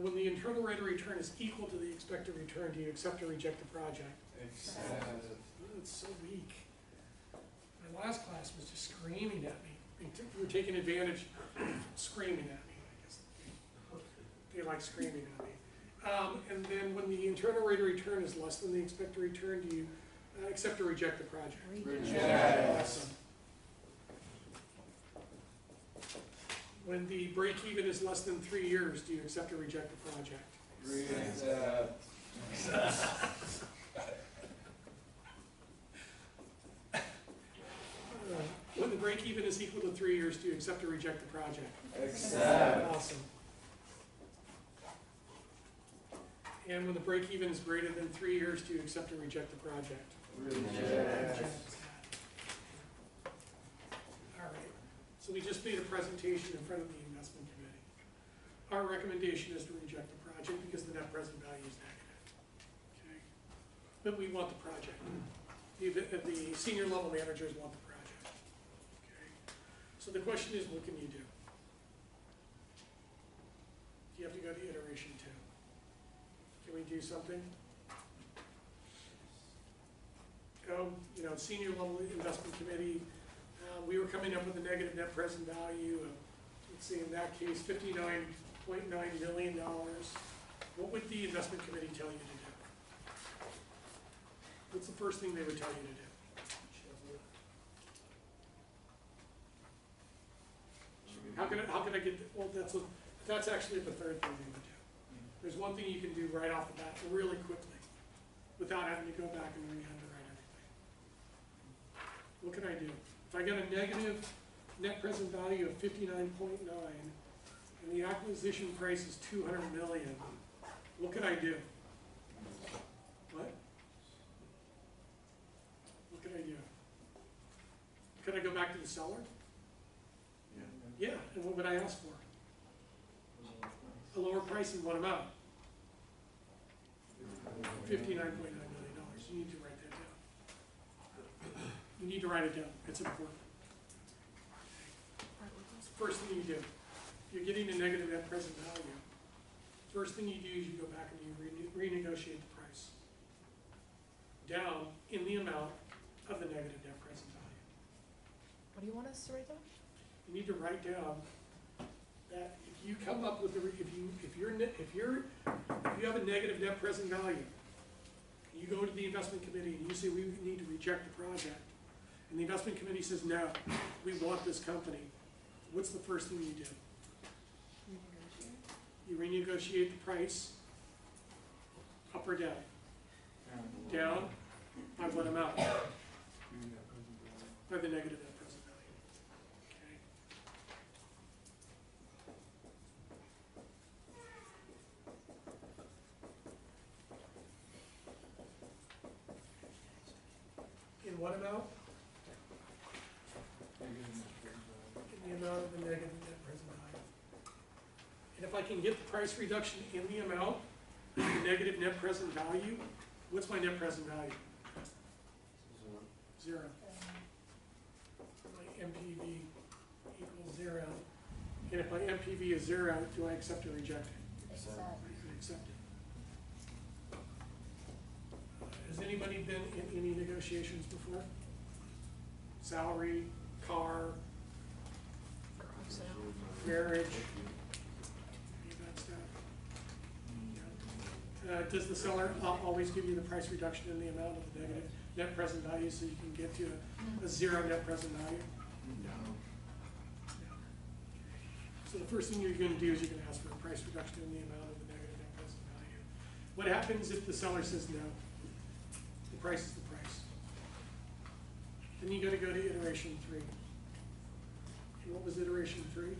When the internal rate of return is equal to the expected return, do you accept or reject the project? Accept. Oh, it's so weak. My last class was just screaming at me. You were taking advantage, screaming at me, I guess. They like screaming at me. And then when the internal rate of return is less than the expected return, do you accept or reject the project? Reject. Awesome. When the break even is less than 3 years, do you accept or reject the project? Accept. When the break even is equal to 3 years, do you accept or reject the project? Accept. Awesome. And when the break even is greater than 3 years, do you accept or reject the project? Reject. All right. So we just made a presentation in front of the investment committee. Our recommendation is to reject the project because the net present value is negative. Okay. But we want the project. The senior level managers want the project. Okay. So the question is, what can you do? You have to go to iteration 2. Can we do something? Senior level investment committee, we were coming up with a negative net present value of, let's see, in that case, $59.9 million. What would the investment committee tell you to do? What's the first thing they would tell you to do? How can I get, well, that's actually the third thing they would do. There's one thing you can do right off the bat, really quickly, without having to go back and re-underwrite everything. What can I do? If I get a negative net present value of 59.9 and the acquisition price is 200 million, what can I do? What? What can I do? Can I go back to the seller? Yeah. Yeah, and what would I ask for? A lower price in what amount? $59.9 million. You need to write that down. You need to write it down. It's important. It's the first thing you do. You're getting a negative net present value. First thing you do is you go back and you renegotiate the price. down in the amount of the negative net present value. What do you want us to write down? You need to write down that if you come up with the, if you have a negative net present value, you go to the investment committee and you say, we need to reject the project, and the investment committee says, no, we want this company, what's the first thing you do? You renegotiate the price, up or down? Down, by what amount? By the negative net present value. Okay. In what amount? In the amount of the negative net present value. And if I can get the price reduction in the amount, the negative net present value, what's my net present value? Zero. My MPV equals 0. And if my MPV is 0, do I accept or reject it? Accept. I accept it. Has anybody been in any negotiations before? Salary, car, marriage, any of that stuff? Does the seller always give you the price reduction in the amount of the negative net present value so you can get to a 0 net present value? No. So the first thing you're going to do is you're going to ask for a price reduction in the amount of the negative net present value. What happens if the seller says no? The price is the price. Then you got to go to iteration 3. And what was iteration 3?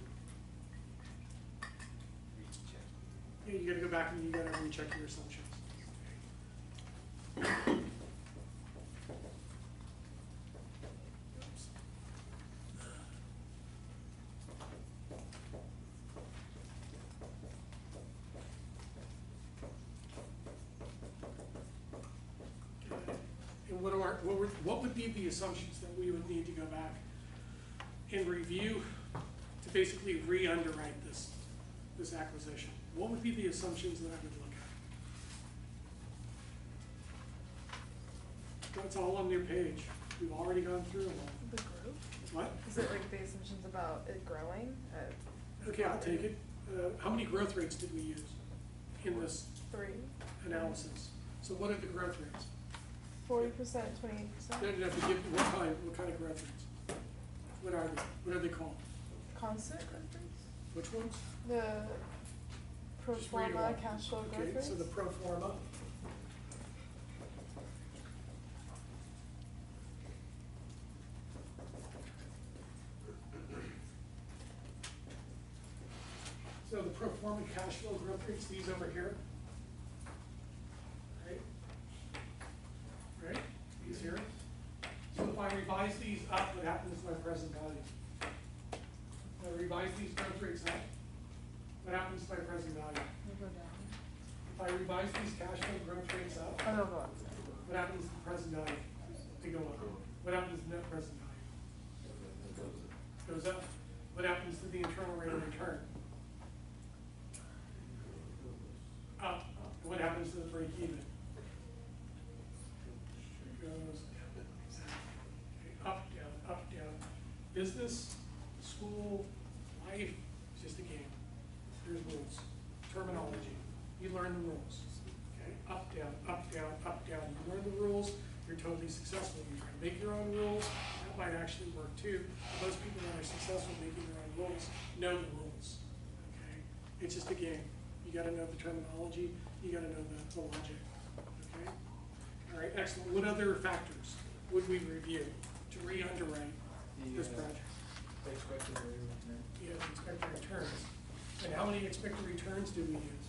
Yeah, you got to go back and you got to recheck your assumptions. And what would be the assumptions that we would need to go back and review to basically re-underwrite this acquisition? What would be the assumptions that I would look at? That's all on their page. We've already gone through them all. The growth? What? Is it like the assumptions about it growing? Okay, I'll take it. How many growth rates did we use in this 3, analysis? So what are the growth rates? 40%, 28%. No, no, forgive me, what kind of growth rates? What are they? What are they called? Constant growth rates? Which ones? The pro Just read them forma off. cash flow growth Okay, rates? so the pro forma. So the pro forma cash flow growth rates, these over here. Right? Right? These here. So if I revise these up, what happens to my present value? If I revise these growth rates up, what happens to my present value? They go down. If I revise these cash flow growth rates up, Oh, they'll go up. what happens to the present value? They go up. What happens to net present value? Goes up. What happens to the internal rate of return? Up. What happens to the break even? Goes up, down, up, down. Business, school, life, it's just a game. There's rules. Terminology. You learn the rules. Okay? Up, down, up, down, up, down. You learn the rules, you're totally successful. You try to make your own rules, that might actually work too. But most people that are successful making their own rules know the rules. Okay? It's just a game. You gotta know the terminology, you gotta know the logic. Okay? All right, excellent. What other factors would we review to re-underwrite this project? Expected rate of return. You have expected returns. And how many expected returns do we use?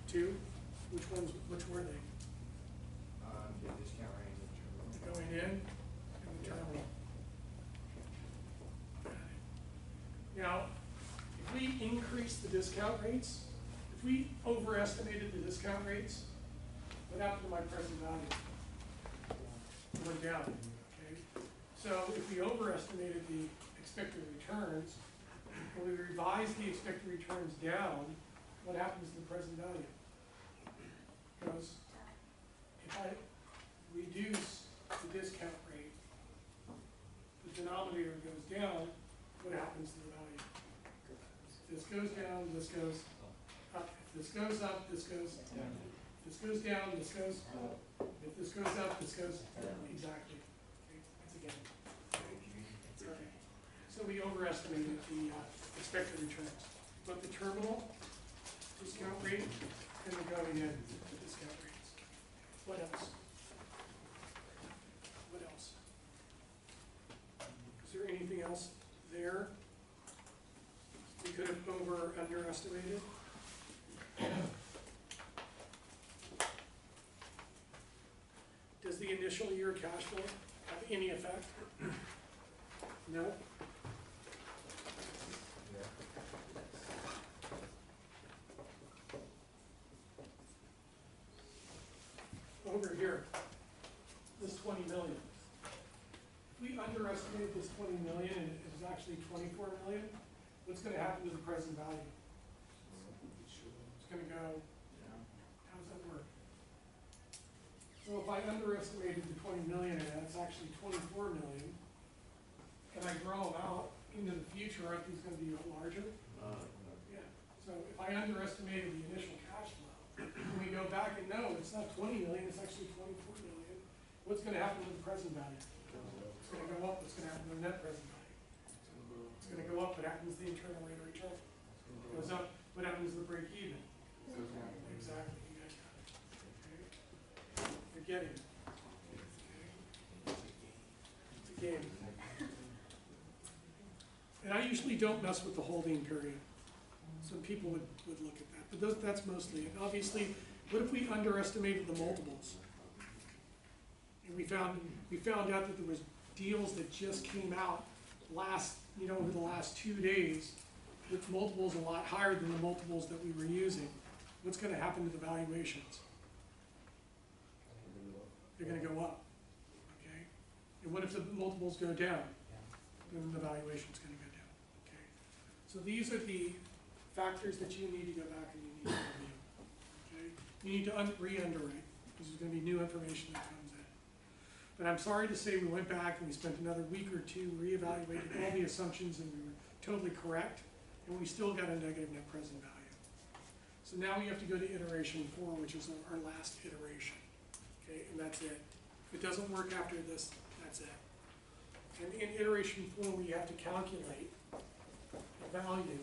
2. 2? Which were they? The discount rate and The going in and the terminal. Got it. Now, if we increase the discount rates, if we overestimated the discount rates, what happened to my present value? It went down, okay? So if we overestimated the expected returns, when we revise the expected returns down, what happens to the present value? Goes, if I down, what happens to the value? If this goes down, this goes up. If this goes up, this goes down. If this goes down, this goes up. If this goes up, this goes down. Exactly. Okay, it's again. Okay. So we overestimated the expected returns. But the terminal discount rate and the going in discount rates. What else? What else? Is there anything else there we could have over or underestimated? Does the initial year cash flow have any effect? No? Over here, this 20 million. If we underestimated this 20 million and it was actually 24 million, what's gonna happen to the present value? It's gonna go, how does that work? So if I underestimated the 20 million and it's actually 24 million, and I grow them out into the future, aren't these gonna be larger? Yeah, so if I underestimated the initial cash flow, and we go back and no, it's not 20 million, it's actually 24 million, what's gonna happen to the present value? It's gonna go up, what's gonna happen to the net present value? It's gonna go up, what happens to the internal rate of return? It goes up, what happens to the break even? Exactly, you guys got it. Okay. You're getting it. It's a game. And I usually don't mess with the holding period. Some people would look at that, but that's mostly it. Obviously, what if we underestimated the multiples? And we found out that there was deals that just came out over the last 2 days with multiples a lot higher than the multiples that we were using. What's gonna happen to the valuations? They're gonna go up, okay? And what if the multiples go down? Then the valuation's gonna go down, okay? So these are the factors that you need to go back and you need to review, okay? You need to re-underwrite, because there's gonna be new information that comes in. But I'm sorry to say we went back and we spent another week or two re-evaluating all the assumptions and we were totally correct, and we still got a negative net present value. So now we have to go to iteration 4, which is our last iteration, okay, and that's it. If it doesn't work after this, that's it. And in iteration 4, we have to calculate the value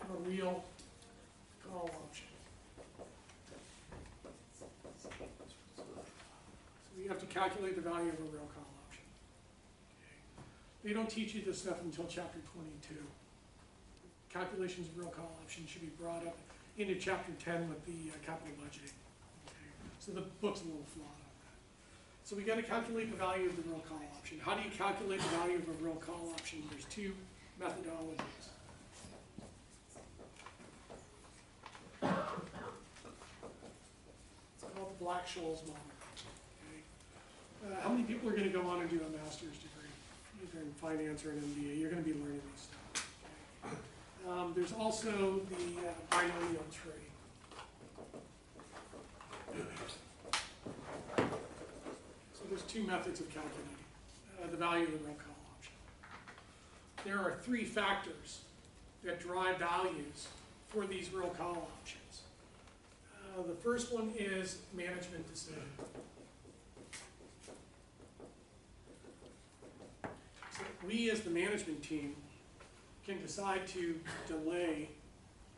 of a real call option. So we have to calculate the value of a real call option. Okay. They don't teach you this stuff until chapter 22. Calculations of real call option should be brought up into chapter 10 with the capital budgeting. Okay. So the book's a little flawed on that. So we got to calculate the value of the real call option. How do you calculate the value of a real call option? There's 2 methodologies. It's called the Black-Scholes model. Okay. How many people are going to go on and do a master's degree, either in finance or an MBA? You're going to be learning this stuff. Okay. There's also the binomial tree. So there's 2 methods of calculating the value of the real call option. There are 3 factors that drive values for these real call options. The first one is management decision. So we as the management team can decide to delay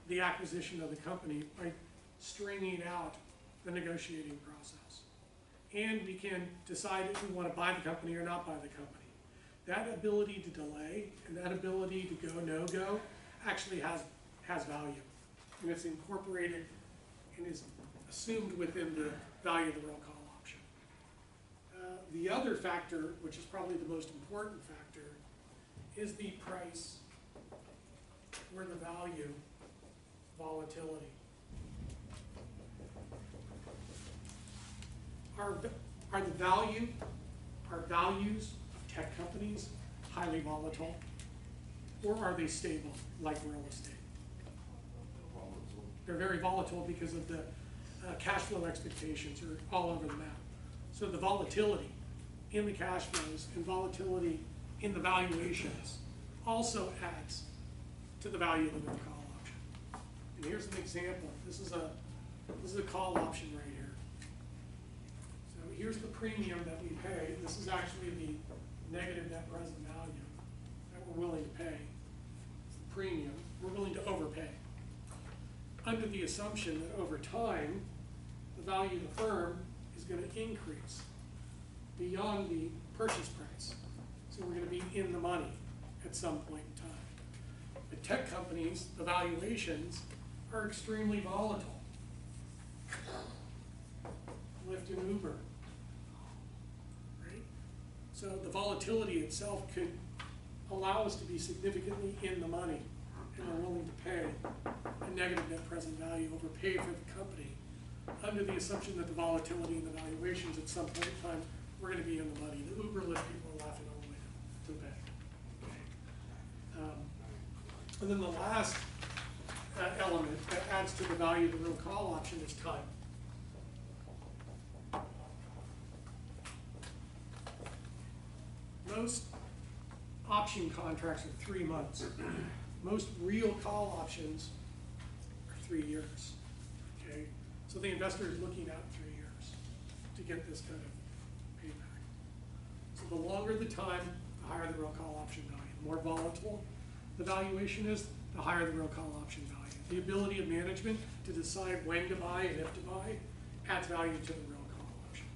the acquisition of the company by stringing out the negotiating process. And we can decide if we want to buy the company or not buy the company. That ability to delay and that ability to go, no-go actually has value. And it's incorporated and is assumed within the value of the real call option. The other factor, which is probably the most important factor, is the price or the value volatility. Are values of tech companies highly volatile, or are they stable like real estate? They're very volatile because of the cash flow expectations are all over the map. So the volatility in the cash flows and volatility in the valuations also adds to the value of the real call option. And here's an example. This is a call option right here. So here's the premium that we pay. This is actually the negative net present value that we're willing to pay. It's the premium. We're willing to overpay, under the assumption that over time, the value of the firm is going to increase beyond the purchase price. So we're going to be in the money at some point in time. But tech companies, the valuations are extremely volatile. Lyft and Uber, right? So the volatility itself could allow us to be significantly in the money, and are willing to pay a negative net present value, overpay for the company, under the assumption that the volatility and the valuations at some point in time, we're going to be in the money. The Uber Lyft people are laughing all the way to the bank. Okay. And then the last element that adds to the value of the real call option is time. Most option contracts are 3 months. Most real call options are 3 years. Okay, so the investor is looking at 3 years to get this kind of payback. So the longer the time, the higher the real call option value. The more volatile the valuation is, the higher the real call option value. The ability of management to decide when to buy and if to buy adds value to the real call option.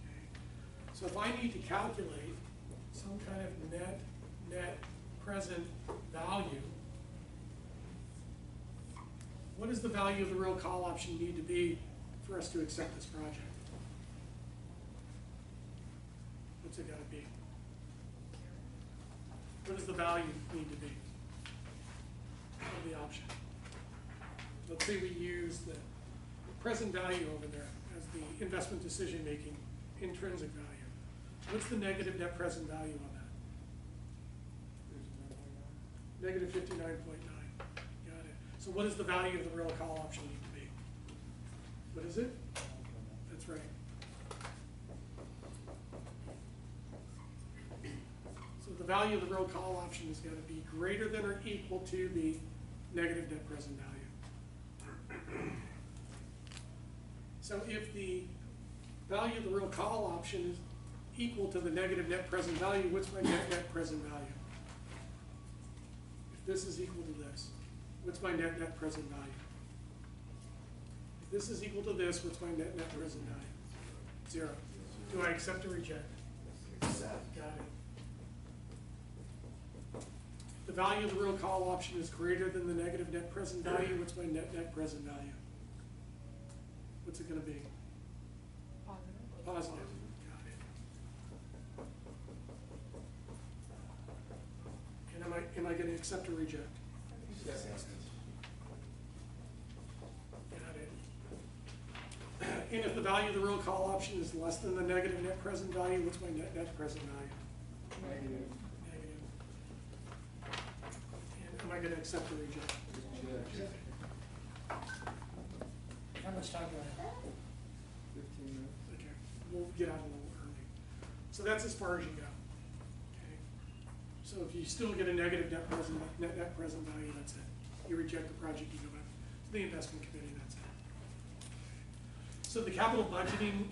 Okay, so if I need to calculate some kind of net present value, what does the value of the real call option need to be for us to accept this project? What's it got to be? What does the value need to be of the option? Let's say we use the present value over there as the investment decision making intrinsic value. What's the negative net present value on that? Negative 59.9. Got it. So what does the value of the real call option need to be? What is it? That's right. So the value of the real call option is going to be greater than or equal to the negative net present value. So if the value of the real call option is equal to the negative net present value, what's my net present value? If this is equal to this, what's my net present value? If this is equal to this, what's my net present value? 0. Do I accept or reject? Accept. Got it. The value of the real call option is greater than the negative net present value. What's my net present value? What's it going to be? Positive. Positive. Got it. And am I going to accept or reject? Yes. Got it. And if the value of the real call option is less than the negative net present value, what's my net present value? Negative. Negative. And am I going to accept or reject? How much time do I have? 15 minutes. Okay, we'll get out a little early. So that's as far as you go. Okay. So if you still get a negative net present value, that's it. You reject the project, you go back to the investment committee, that's it. So the capital budgeting,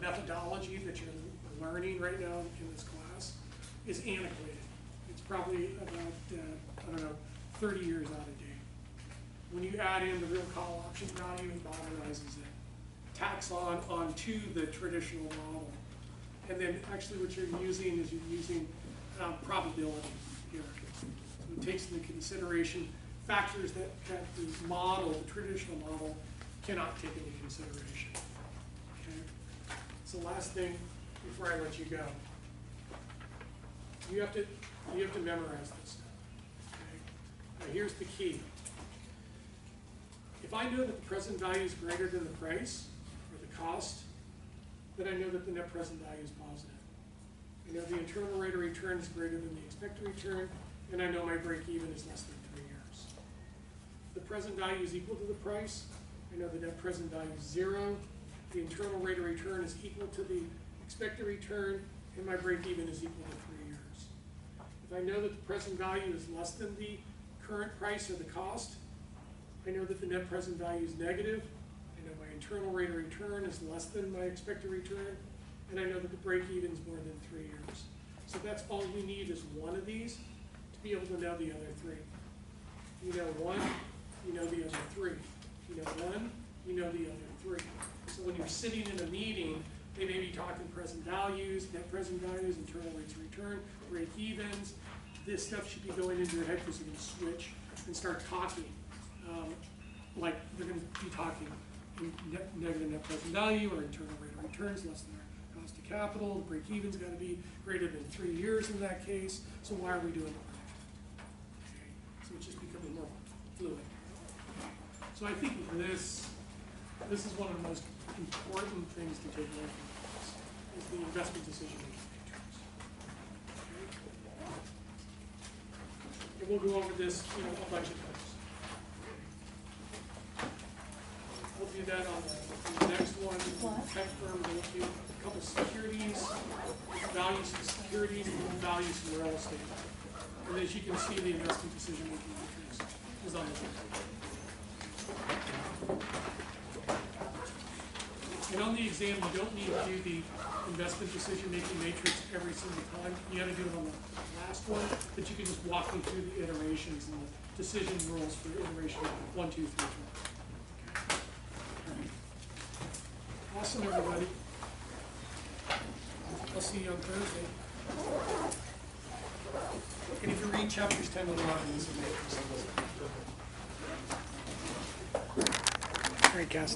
methodology that you're learning right now in this class is antiquated. It's probably about, 30 years out of date. When you add in the real call option value, it modernizes it. Tacks onto the traditional model. And then actually what you're using is probability here. So it takes into consideration factors that the model, the traditional model, cannot take into consideration. Okay? So last thing before I let you go. You have to memorize this stuff. Okay? Now here's the key. If I know that the present value is greater than the price or the cost, then I know that the net present value is positive. I know the internal rate of return is greater than the expected return, and I know my break even is less than 3 years. The present value is equal to the price. I know the net present value is 0. The internal rate of return is equal to the expected return, and my break even is equal to 3 years. If I know that the present value is less than the current price or the cost, I know that the net present value is negative, I know my internal rate of return is less than my expected return, and I know that the break-even is more than 3 years. So that's all you need is one of these to be able to know the other three. You know one, you know the other three. You know one, you know the other three. So when you're sitting in a meeting, they may be talking present values, net present values, internal rates of return, break-evens. This stuff should be going into your head because you're going to switch and start talking. Like they're going to be talking negative net present value or internal rate of returns less than our cost of capital. The break-even's got to be greater than 3 years in that case. So why are we doing it? Okay. So it's just becoming more fluid. So I think this is one of the most important things to take away from this, is the investment decision-making matrix. Okay. And we'll go over this, a bunch of times. We'll do that on the next one. Tech firm, we'll do a couple securities, values of securities, and values of real estate. And as you can see, the investment decision-making matrix is on the table. And on the exam, you don't need to do the investment decision-making matrix every single time. You got to do it on the last one, but you can just walk me through the iterations and the decision rules for iteration 1, 2, 3, 4. Okay. All right. Awesome, everybody. I'll see you on Thursday. And if you read chapters 10 and 11, this will make sense. All right, Cassidy.